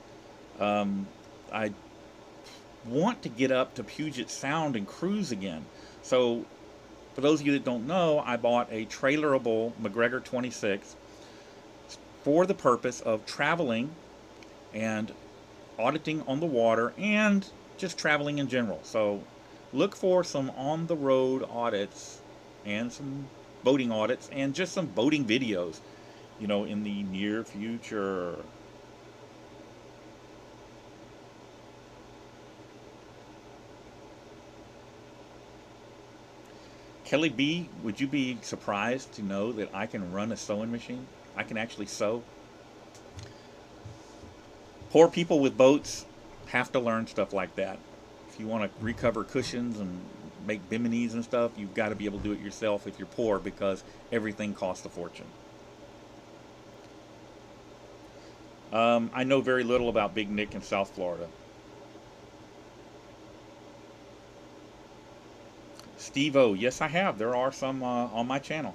I want to get up to Puget Sound and cruise again. So, for those of you that don't know, I bought a trailerable McGregor 26 for the purpose of traveling and auditing on the water and just traveling in general. So, look for some on-the-road audits and some boating audits and just some boating videos, in the near future. Kelly B, would you be surprised to know that I can run a sewing machine? I can actually sew. Poor people with boats have to learn stuff like that. If you want to recover cushions and make biminis and stuff, you've got to be able to do it yourself if you're poor, because everything costs a fortune. I know very little about Big Nick in South Florida. Steve-O, yes I have. There are some on my channel.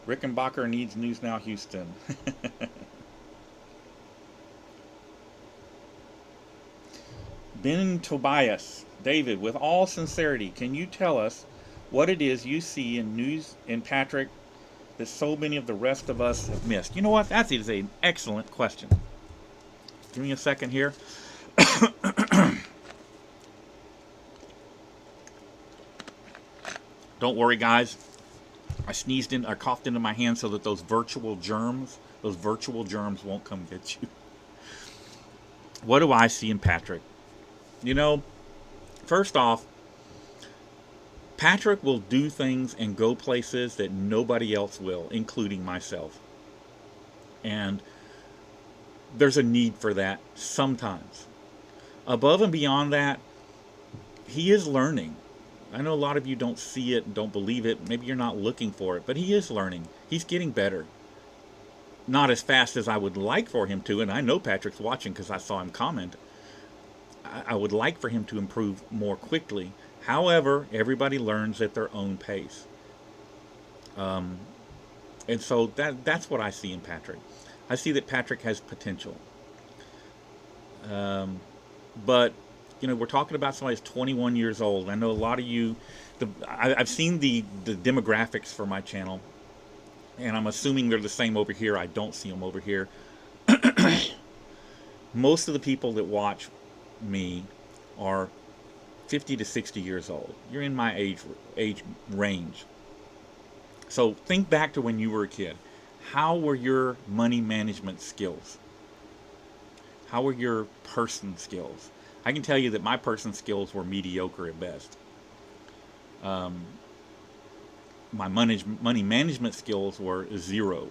Rickenbacker needs News Now Houston. Ben Tobias, David, with all sincerity, can you tell us what it is you see in News in Patrick that so many of the rest of us have missed? You know what? That is an excellent question. Give me a second here. Don't worry, guys. I coughed into my hand so that those virtual germs won't come get you. What do I see in Patrick? First off, Patrick will do things and go places that nobody else will, including myself. And there's a need for that sometimes. Above and beyond that, he is learning. I know a lot of you don't see it and don't believe it. Maybe you're not looking for it, but he is learning. He's getting better. Not as fast as I would like for him to, and I know Patrick's watching because I saw him comment. I would like for him to improve more quickly. However, everybody learns at their own pace. And so that's what I see in Patrick. I see that Patrick has potential. But we're talking about somebody who's 21 years old. I know a lot of you, I've seen the demographics for my channel, and I'm assuming they're the same over here. I don't see them over here. Most of the people that watch me are 50 to 60 years old. You're in my age range. So think back to when you were a kid. How were your money management skills? How were your person skills? I can tell you that my person skills were mediocre at best. My money management skills were zero.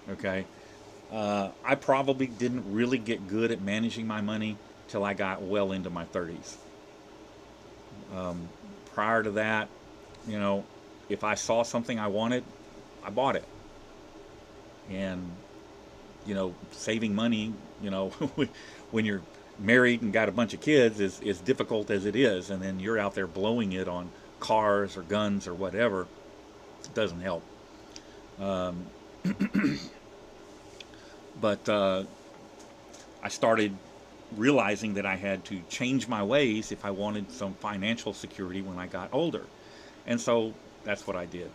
Okay? I probably didn't really get good at managing my money till I got well into my 30s. Prior to that, if I saw something I wanted, I bought it. And, saving money, when you're married and got a bunch of kids is difficult as it is, and then you're out there blowing it on cars or guns or whatever, it doesn't help. But I started realizing that I had to change my ways if I wanted some financial security when I got older. And so that's what I did.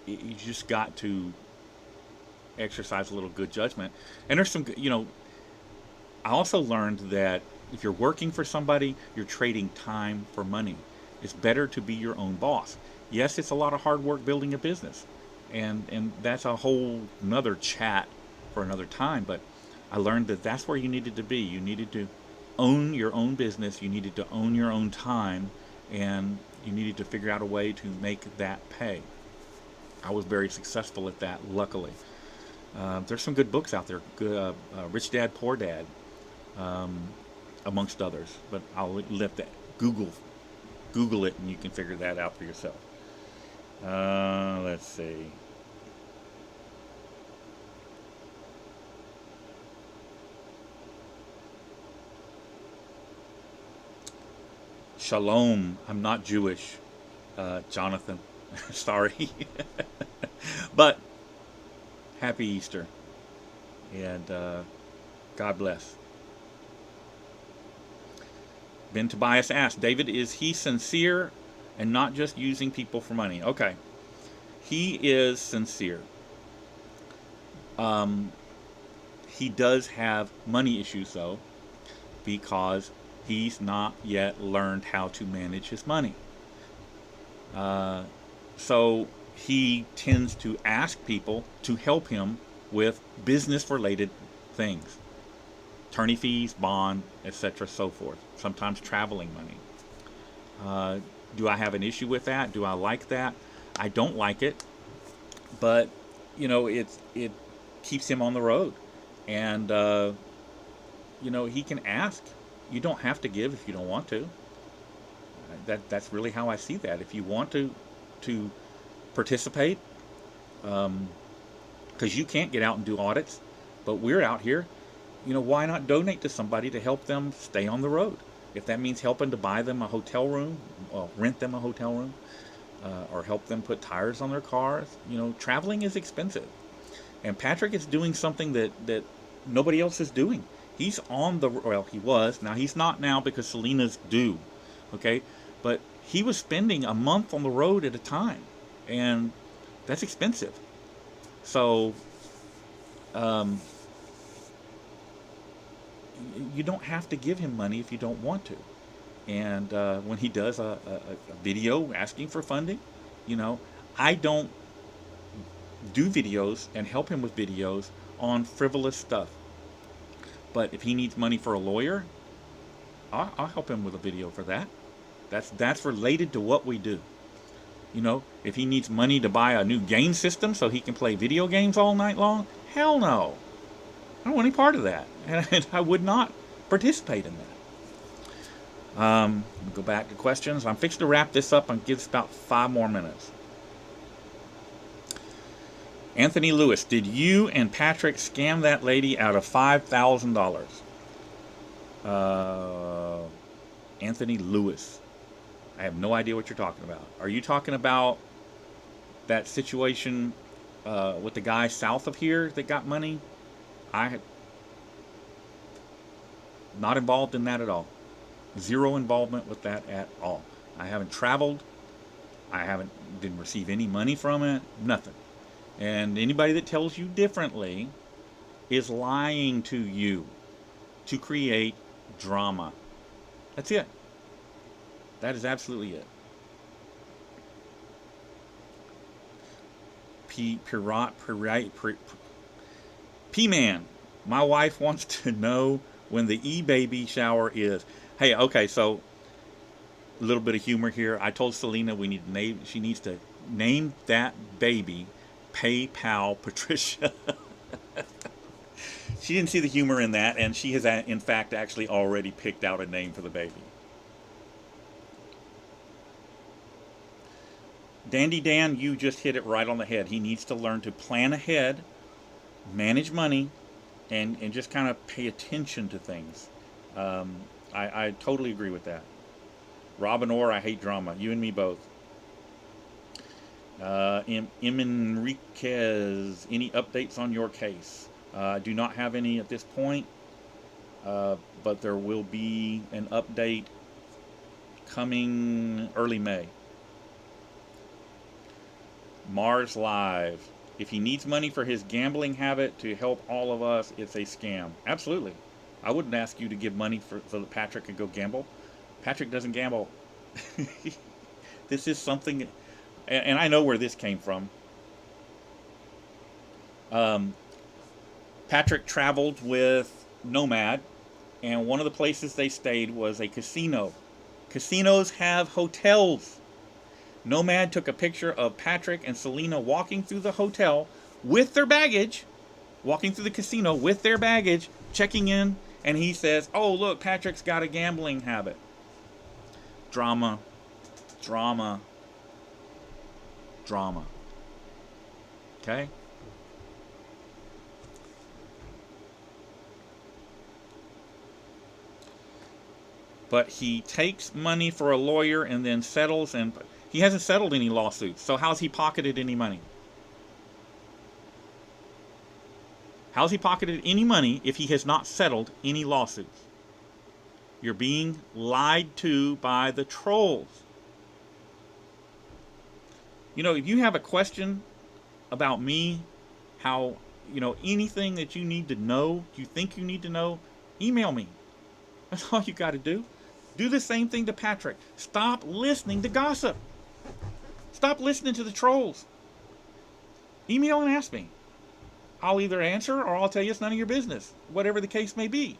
You just got to exercise a little good judgment. And there's some, I also learned that if you're working for somebody, you're trading time for money. It's better to be your own boss. Yes, it's a lot of hard work building a business, and that's a whole another chat for another time. But I learned that that's where you needed to be. You needed to own your own business. You needed to own your own time, and you needed to figure out a way to make that pay. I was very successful at that, luckily. There's some good books out there, good, Rich Dad Poor Dad, um, amongst others. But I'll let that Google it, and you can figure that out for yourself. Let's see. Shalom. I'm not Jewish, Jonathan. Sorry. But happy Easter, and God bless. Ben Tobias asked, David, is he sincere and not just using people for money? Okay. He is sincere. Um, he does have money issues, though, because he's not yet learned how to manage his money. Uh, so he tends to ask people to help him with business related things, attorney fees, bond, etc., so forth. Sometimes traveling money. Do I have an issue with that? Do I like that? I don't like it, but it keeps him on the road, and he can ask. You don't have to give if you don't want to. That's really how I see that. If you want to participate, because you can't get out and do audits, but we're out here. Why not donate to somebody to help them stay on the road? If that means helping to buy them a hotel room, or rent them a hotel room, or help them put tires on their cars. Traveling is expensive. And Patrick is doing something that nobody else is doing. He's on the, well, he was. Now he's not now because Selena's due. Okay? But he was spending a month on the road at a time. And that's expensive. So, you don't have to give him money if you don't want to. And when he does a video asking for funding, I don't do videos and help him with videos on frivolous stuff. But if he needs money for a lawyer, I'll help him with a video for that. That's related to what we do. If he needs money to buy a new game system so he can play video games all night long, hell no. I don't want any part of that. And I would not participate in that. Go back to questions. I'm fixing to wrap this up and give us about 5 more minutes. Anthony Lewis, did you and Patrick scam that lady out of $5,000? Anthony Lewis. I have no idea what you're talking about. Are you talking about that situation with the guy south of here that got money? Not involved in that at all. Zero involvement with that at all. I haven't traveled. Didn't receive any money from it. Nothing. And anybody that tells you differently is lying to you to create drama. That's it. That is absolutely it. P-Man, my wife wants to know when the e-baby shower is. Hey, okay, so a little bit of humor here. I told Selena she needs to name that baby PayPal Patricia. She didn't see the humor in that, and she has in fact actually already picked out a name for the baby. Dandy Dan, you just hit it right on the head. He needs to learn to plan ahead, manage money, and just kind of pay attention to things. I totally agree with that. Robin Orr, I hate drama. You and me both. Enriquez, any updates on your case? I do not have any at this point, but there will be an update coming early May. Mars Live. If he needs money for his gambling habit to help all of us, it's a scam. Absolutely. I wouldn't ask you to give money so that Patrick could go gamble. Patrick doesn't gamble. This is something, and I know where this came from. Patrick traveled with Nomad, and one of the places they stayed was a casino. Casinos have hotels. Nomad took a picture of Patrick and Selena walking through the hotel with their baggage, walking through the casino with their baggage, checking in, and he says, "Oh, look, Patrick's got a gambling habit." Drama, drama, drama. Okay? But he takes money for a lawyer and then settles, and he hasn't settled any lawsuits. So how's he pocketed any money? How's he pocketed any money if he has not settled any lawsuits? You're being lied to by the trolls. You know, if you have a question about me, how, anything that you need to know, you think you need to know, email me. That's all you got to do. Do the same thing to Patrick. Stop listening to gossip. Stop listening to the trolls. Email and ask me. I'll either answer or I'll tell you it's none of your business, whatever the case may be.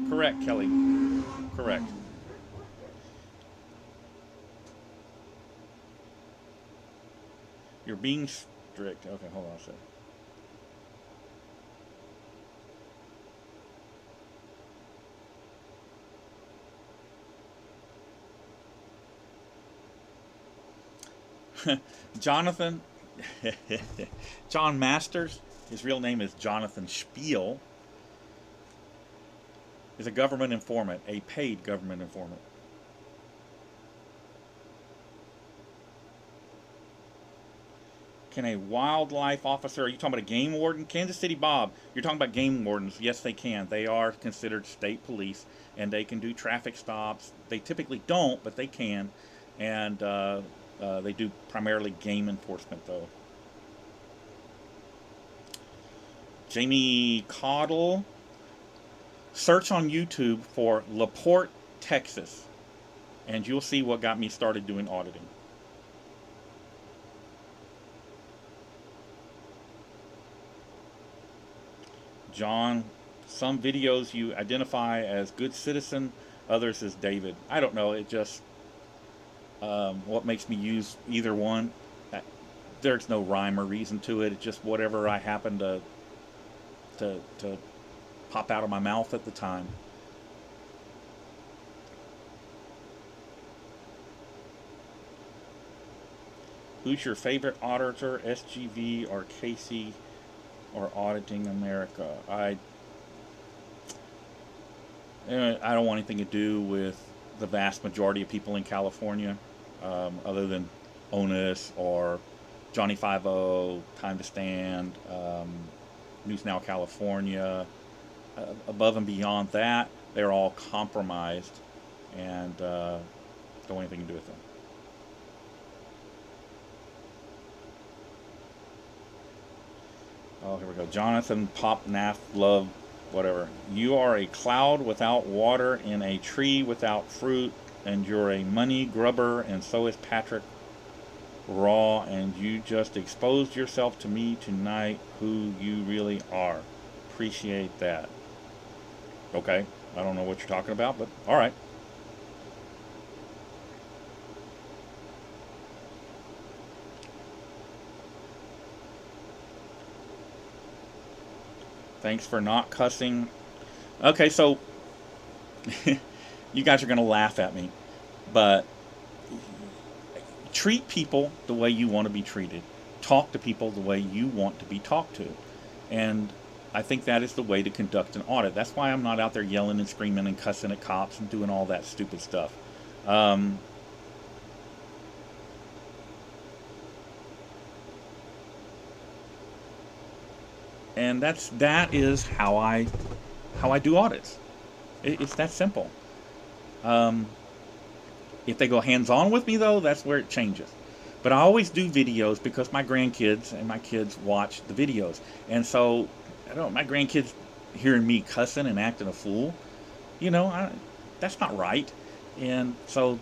Correct, Kelly. Correct. You're being strict. Okay, hold on a second. Jonathan, John Masters, his real name is Jonathan Spiel, is a government informant, a paid government informant. Can a wildlife officer, are you talking about a game warden? Kansas City Bob, you're talking about game wardens. Yes, they can. They are considered state police, and they can do traffic stops. They typically don't, but they can. And they do primarily game enforcement, though. Jamie Caudle, search on YouTube for LaPorte, Texas, and you'll see what got me started doing auditing. John, some videos you identify as good citizen, others as David. I don't know. It just what makes me use either one. There's no rhyme or reason to it. It's just whatever I happen to pop out of my mouth at the time. Who's your favorite auditor, SGV or Casey or Auditing America? I don't want anything to do with the vast majority of people in California, other than Onus or Johnny 5-0, Time to Stand, News Now California. Above and beyond that, they're all compromised and don't want anything to do with them. Oh, here we go. Jonathan Pop Nath Love, whatever. You are a cloud without water in a tree without fruit, and you're a money grubber, and so is Patrick Raw, and you just exposed yourself to me tonight, who you really are. Appreciate that. Okay, I don't know what you're talking about, but all right. Thanks for not cussing. Okay, so you guys are going to laugh at me, but treat people the way you want to be treated. Talk to people the way you want to be talked to. And I think that is the way to conduct an audit. That's why I'm not out there yelling and screaming and cussing at cops and doing all that stupid stuff. And that is how I do audits. It's that simple. If they go hands-on with me, though, that's where it changes. But I always do videos because my grandkids and my kids watch the videos. And so, I don't, my grandkids hearing me cussing and acting a fool, you know, that's not right. And so,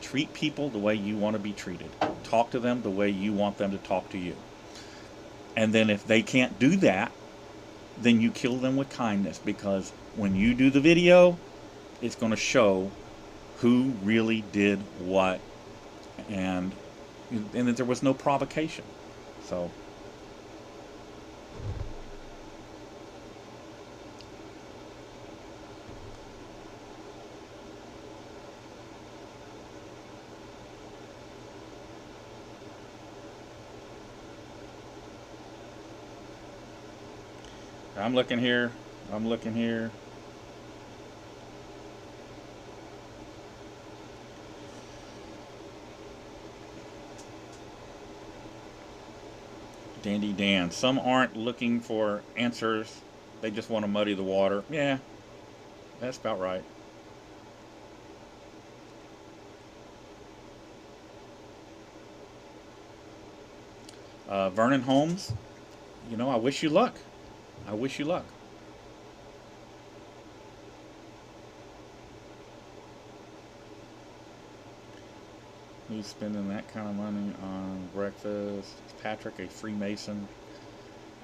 treat people the way you want to be treated. Talk to them the way you want them to talk to you. And then if they can't do that, then you kill them with kindness, because when you do the video, it's going to show who really did what, and that there was no provocation. So I'm looking here. I'm looking here. Dandy Dan. Some aren't looking for answers. They just want to muddy the water. Yeah, that's about right. Vernon Holmes, you know, I wish you luck. I wish you luck. Who's spending that kind of money on breakfast? Is Patrick a Freemason?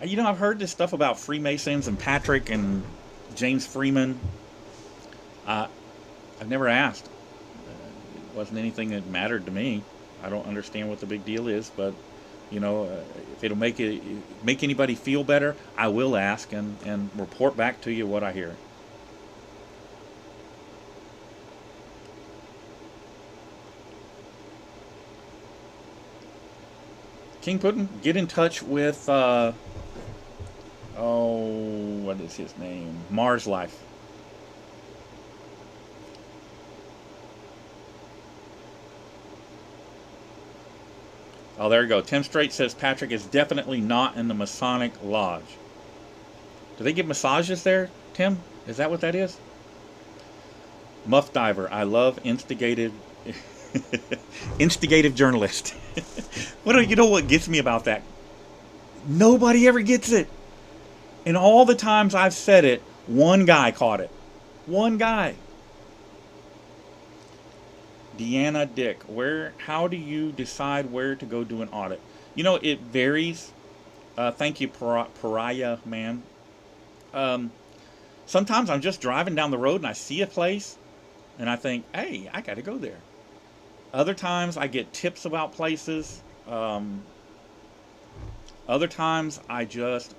You know, I've heard this stuff about Freemasons and Patrick and James Freeman. I've never asked. It wasn't anything that mattered to me. I don't understand what the big deal is, but you know, if it'll make anybody feel better, I will ask and report back to you what I hear. King Puddin, get in touch with what is his name? Mars Life. Oh, there you go. Tim Strait says Patrick is definitely not in the Masonic Lodge. Do they give massages there, Tim? Is that what that is? Muff Diver. I love instigative journalist. You know what gets me about that? Nobody ever gets it. And all the times I've said it, one guy caught it. One guy. Deanna Dick, how do you decide where to go do an audit? You know, it varies. Thank you, Pariah Man. Sometimes I'm just driving down the road and I see a place and I think, hey, I got to go there. Other times I get tips about places. Other times I just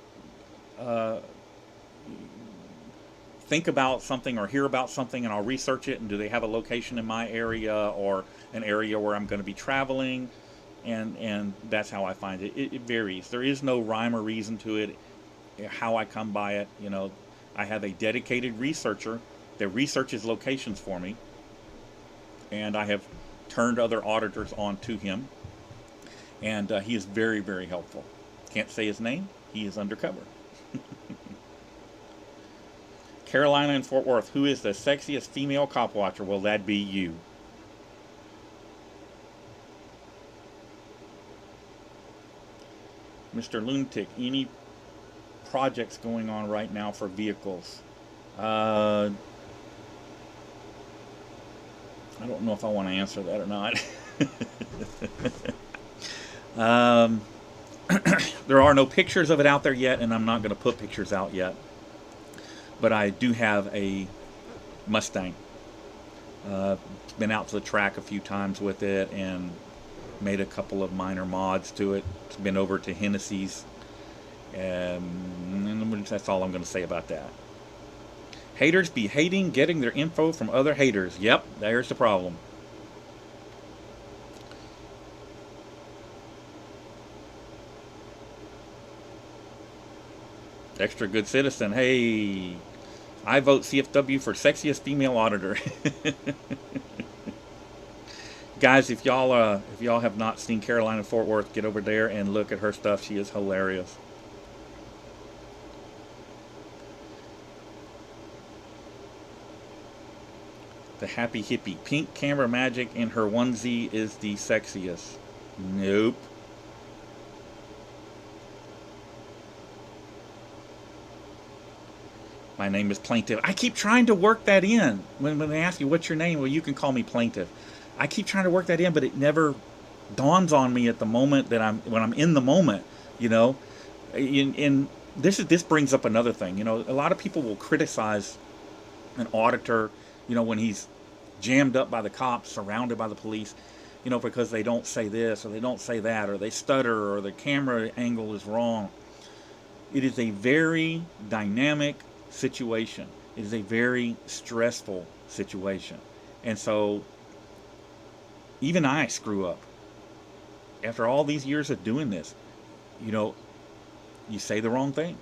think about something or hear about something and I'll research it, and do they have a location in my area or an area where I'm going to be traveling, and that's how I find it. It varies. There is no rhyme or reason to it, how I come by it. You know, I have a dedicated researcher that researches locations for me, and I have turned other auditors on to him, and he is very, very helpful. Can't say his name. He is undercover. Carolina and Fort Worth, who is the sexiest female cop watcher? Well, that'd be you. Mr. Lunatic, any projects going on right now for vehicles? I don't know if I want to answer that or not. There are no pictures of it out there yet, and I'm not going to put pictures out yet. But I do have a Mustang. Been out to the track a few times with it and made a couple of minor mods to it. It's been over to Hennessy's. And that's all I'm going to say about that. Haters be hating, getting their info from other haters. Yep, there's the problem. Extra good citizen. Hey, I vote CFW for sexiest female auditor. Guys, if y'all have not seen Carolina Fort Worth, get over there and look at her stuff. She is hilarious. The happy hippie. Pink camera magic in her onesie is the sexiest. Nope. My name is Plaintiff. I keep trying to work that in. When they ask you, what's your name? Well, you can call me Plaintiff. I keep trying to work that in, but it never dawns on me at the moment that when I'm in the moment, you know. In this brings up another thing. You know, a lot of people will criticize an auditor, you know, when he's jammed up by the cops, surrounded by the police, you know, because they don't say this or they don't say that or they stutter or the camera angle is wrong. It is a very dynamic situation. It is a very stressful situation. And so even I screw up. After all these years of doing this, you know, you say the wrong thing.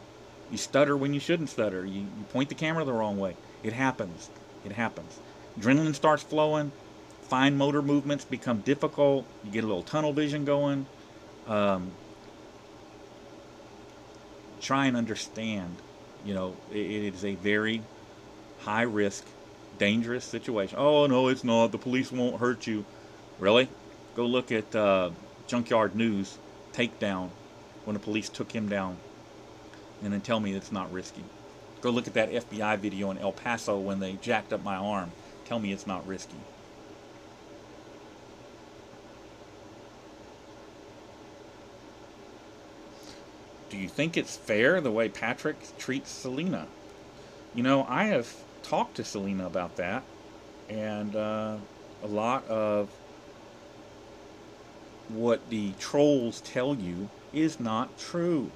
You stutter when you shouldn't stutter. You point the camera the wrong way. It happens. It happens. Adrenaline starts flowing. Fine motor movements become difficult. You get a little tunnel vision going. Try and understand, you know, it is a very high risk, dangerous situation. Oh, no, it's not. The police won't hurt you. Really? Go look at Junkyard News takedown when the police took him down, and then tell me it's not risky. Go look at that FBI video in El Paso when they jacked up my arm. Tell me it's not risky. Do you think it's fair the way Patrick treats Selena? You know, I have talked to Selena about that, and a lot of what the trolls tell you is not true.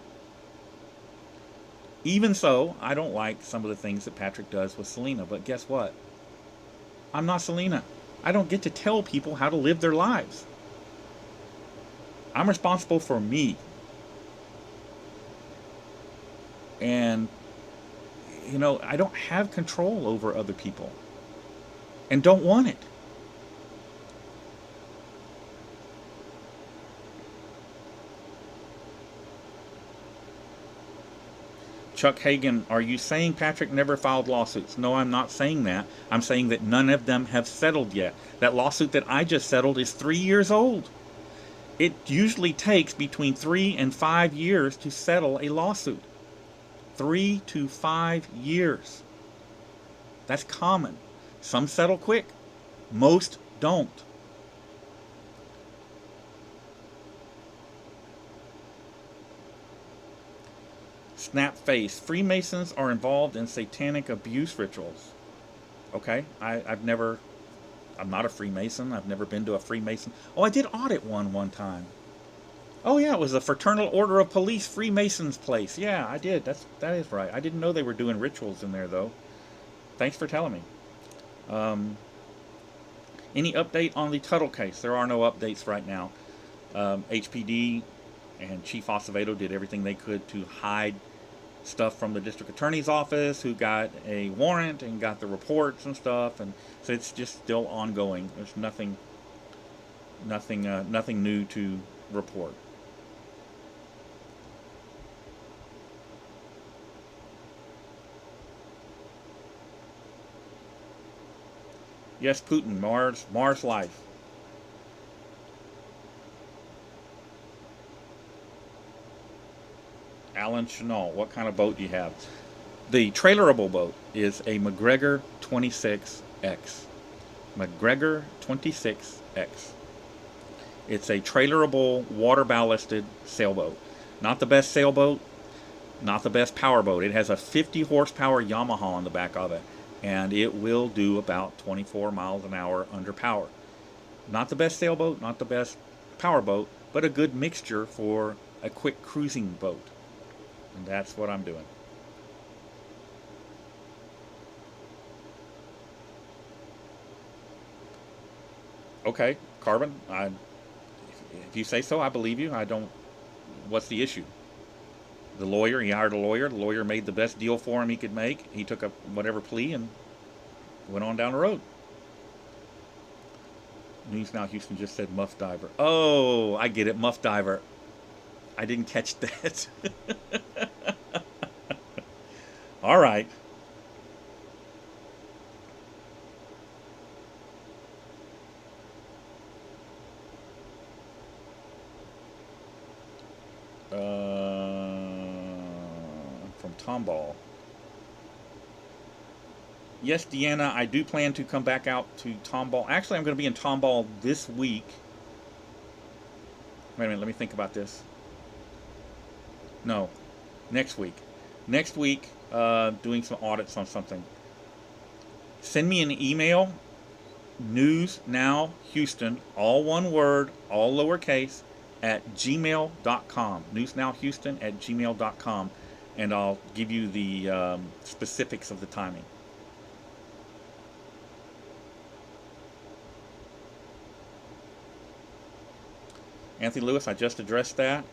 Even so, I don't like some of the things that Patrick does with Selena, but guess what? I'm not Selena. I don't get to tell people how to live their lives. I'm responsible for me. And, you know, I don't have control over other people and don't want it. Chuck Hagan, are you saying Patrick never filed lawsuits? No, I'm not saying that. I'm saying that none of them have settled yet. That lawsuit that I just settled is 3 years old. It usually takes between 3 and 5 years to settle a lawsuit. 3 to 5 years. That's common. Some settle quick. Most don't. Snap face. Freemasons are involved in satanic abuse rituals. Okay, I'm not a Freemason. I've never been to a Freemason. Oh, I did audit one time. Oh yeah, it was the Fraternal Order of Police Freemasons place. Yeah, I did. That is right. I didn't know they were doing rituals in there though. Thanks for telling me. Any update on the Tuttle case? There are no updates right now. HPD and Chief Acevedo did everything they could to hide stuff from the district attorney's office, who got a warrant and got the reports and stuff, and so it's just still ongoing. There's nothing new to report. Yes, Putin, Mars life. Alan Chenal, what kind of boat do you have? The trailerable boat is a McGregor 26X. McGregor 26X. It's a trailerable, water ballasted sailboat. Not the best sailboat, not the best powerboat. It has a 50 horsepower Yamaha on the back of it, and it will do about 24 miles an hour under power. Not the best sailboat, not the best powerboat, but a good mixture for a quick cruising boat. And that's what I'm doing. Okay, Carbon, if you say so, I believe you. I don't. What's the issue? The lawyer, he hired a lawyer. The lawyer made the best deal for him he could make. He took a whatever plea and went on down the road. News Now Houston just said muff diver. Oh, I get it, muff diver. I didn't catch that. All right. Tomball. Yes, Deanna, I do plan to come back out to Tomball. Actually, I'm going to be in Tomball this week. Wait a minute, let me think about this. No, next week. Next week, doing some audits on something. Send me an email, newsnowhouston, all one word, all lowercase, at gmail.com. newsnowhouston@gmail.com, and I'll give you the specifics of the timing. Anthony Lewis, I just addressed that.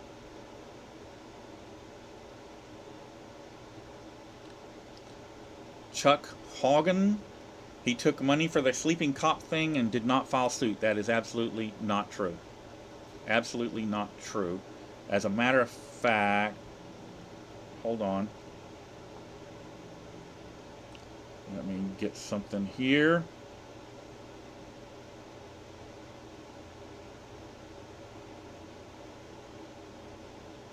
Chuck Hogan, he took money for the sleeping cop thing and did not file suit. That is absolutely not true. Absolutely not true. As a matter of fact, hold on. Let me get something here.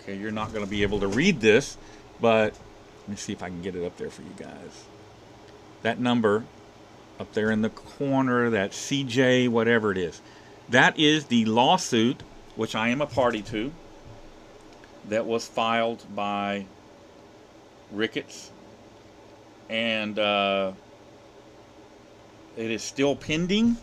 Okay, you're not going to be able to read this, but let me see if I can get it up there for you guys. That number up there in the corner, that CJ, whatever it is, that is the lawsuit, which I am a party to, that was filed by Ricketts. And it is still pending.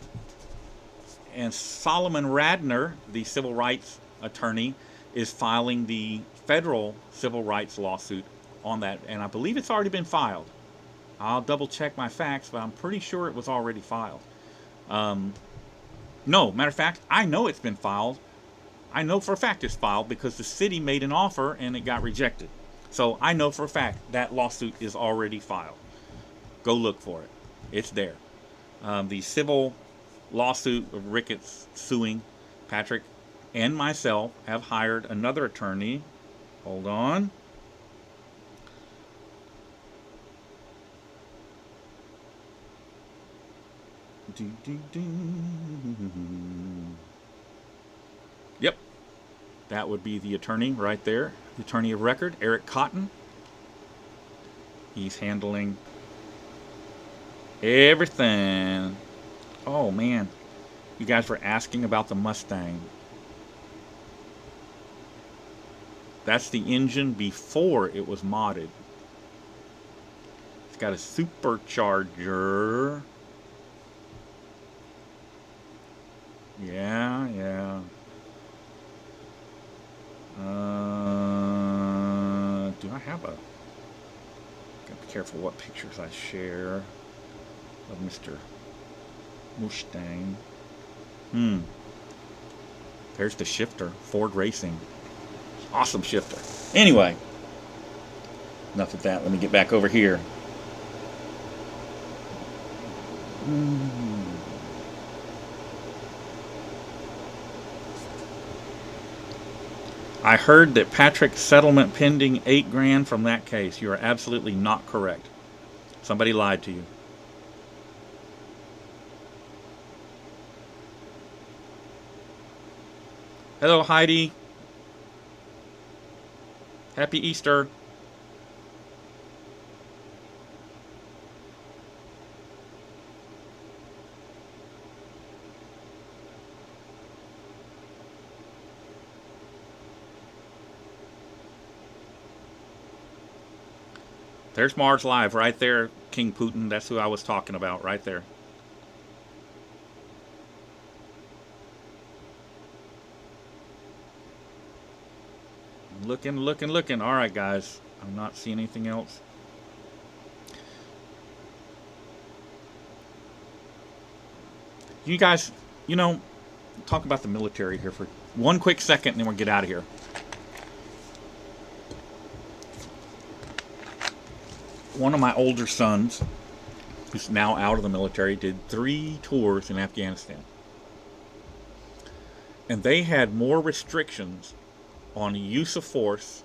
And Solomon Radner, the civil rights attorney, is filing the federal civil rights lawsuit on that. And I believe it's already been filed. I'll double check my facts, but I'm pretty sure it was already filed. No, matter of fact, I know it's been filed. I know for a fact it's filed because the city made an offer and it got rejected. So I know for a fact that lawsuit is already filed. Go look for it. It's there. The civil lawsuit of Ricketts suing Patrick and myself have hired another attorney. Hold on. Yep. That would be the attorney right there. The attorney of record, Eric Cotton. He's handling everything. Oh, man. You guys were asking about the Mustang. That's the engine before it was modded. It's got a supercharger. Yeah. Do I have a... Gotta be careful what pictures I share of Mr. Mustang. There's the shifter. Ford Racing. Awesome shifter. Anyway, enough of that. Let me get back over here. I heard that Patrick's settlement pending $8,000 from that case. You are absolutely not correct. Somebody lied to you. Hello, Heidi. Happy Easter. There's Mars Live right there, King Putin. That's who I was talking about right there. Looking. All right, guys. I'm not seeing anything else. You guys, talk about the military here for one quick second, and then we'll get out of here. One of my older sons, who's now out of the military, did 3 tours in Afghanistan. And they had more restrictions on use of force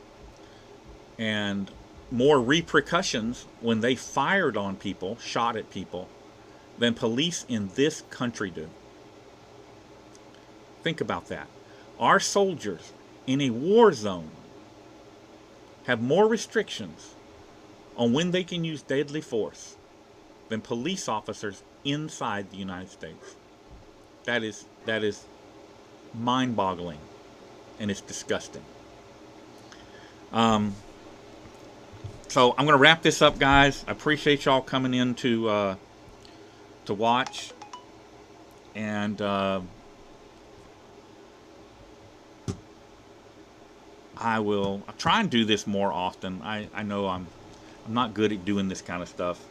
and more repercussions when they fired on people, shot at people, than police in this country do. Think about that. Our soldiers in a war zone have more restrictions on when they can use deadly force than police officers inside the United States. That is mind-boggling, and it's disgusting. So I'm going to wrap this up, guys. I appreciate y'all coming in to watch, and I'll try and do this more often. I know I'm not good at doing this kind of stuff.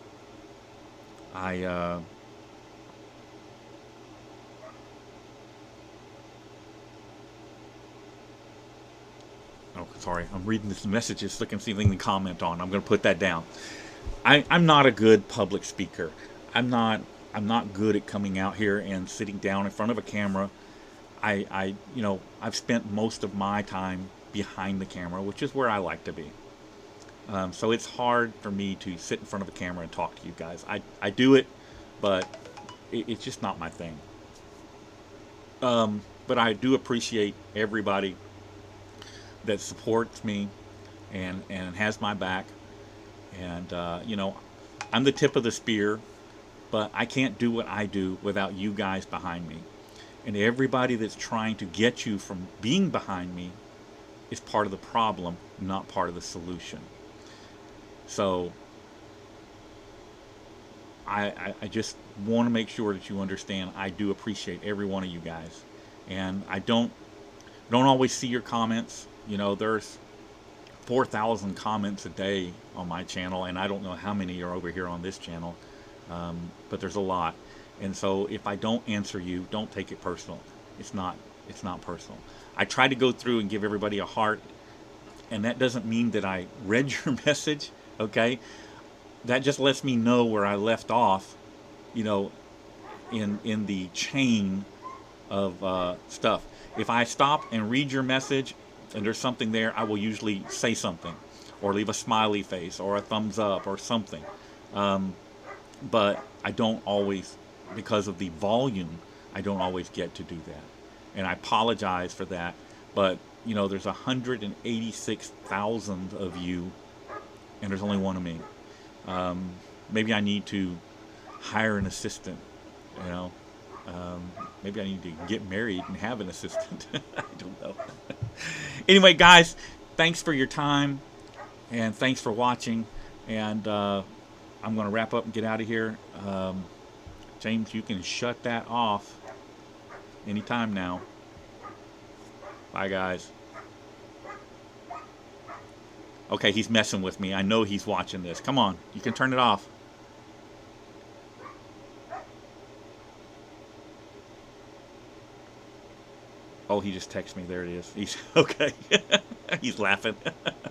Oh, sorry. I'm reading this messages, looking to see if anything to comment on. I'm going to put that down. I'm not a good public speaker. I'm not good at coming out here and sitting down in front of a camera. I've spent most of my time behind the camera, which is where I like to be. So it's hard for me to sit in front of a camera and talk to you guys. I do it, but it's just not my thing. But I do appreciate everybody that supports me and has my back. And, I'm the tip of the spear, but I can't do what I do without you guys behind me. And everybody that's trying to get you from being behind me is part of the problem, not part of the solution. So I just want to make sure that you understand I do appreciate every one of you guys. And I don't always see your comments. There's 4,000 comments a day on my channel, and I don't know how many are over here on this channel, but there's a lot. And so if I don't answer you, don't take it personal. It's not personal. I try to go through and give everybody a heart, and that doesn't mean that I read your message, okay? That just lets me know where I left off, in the chain of stuff. If I stop and read your message and there's something there, I will usually say something or leave a smiley face or a thumbs up or something. But I don't always, because of the volume, I don't always get to do that. And I apologize for that. But, there's 186,000 of you, and there's only one of me. Maybe I need to hire an assistant, maybe I need to get married and have an assistant. I don't know. Anyway, guys, thanks for your time, and thanks for watching. And I'm going to wrap up and get out of here. James, you can shut that off anytime now. Bye, guys. Okay, he's messing with me. I know he's watching this. Come on, you can turn it off. Oh, he just texted me. There it is. He's okay. He's laughing.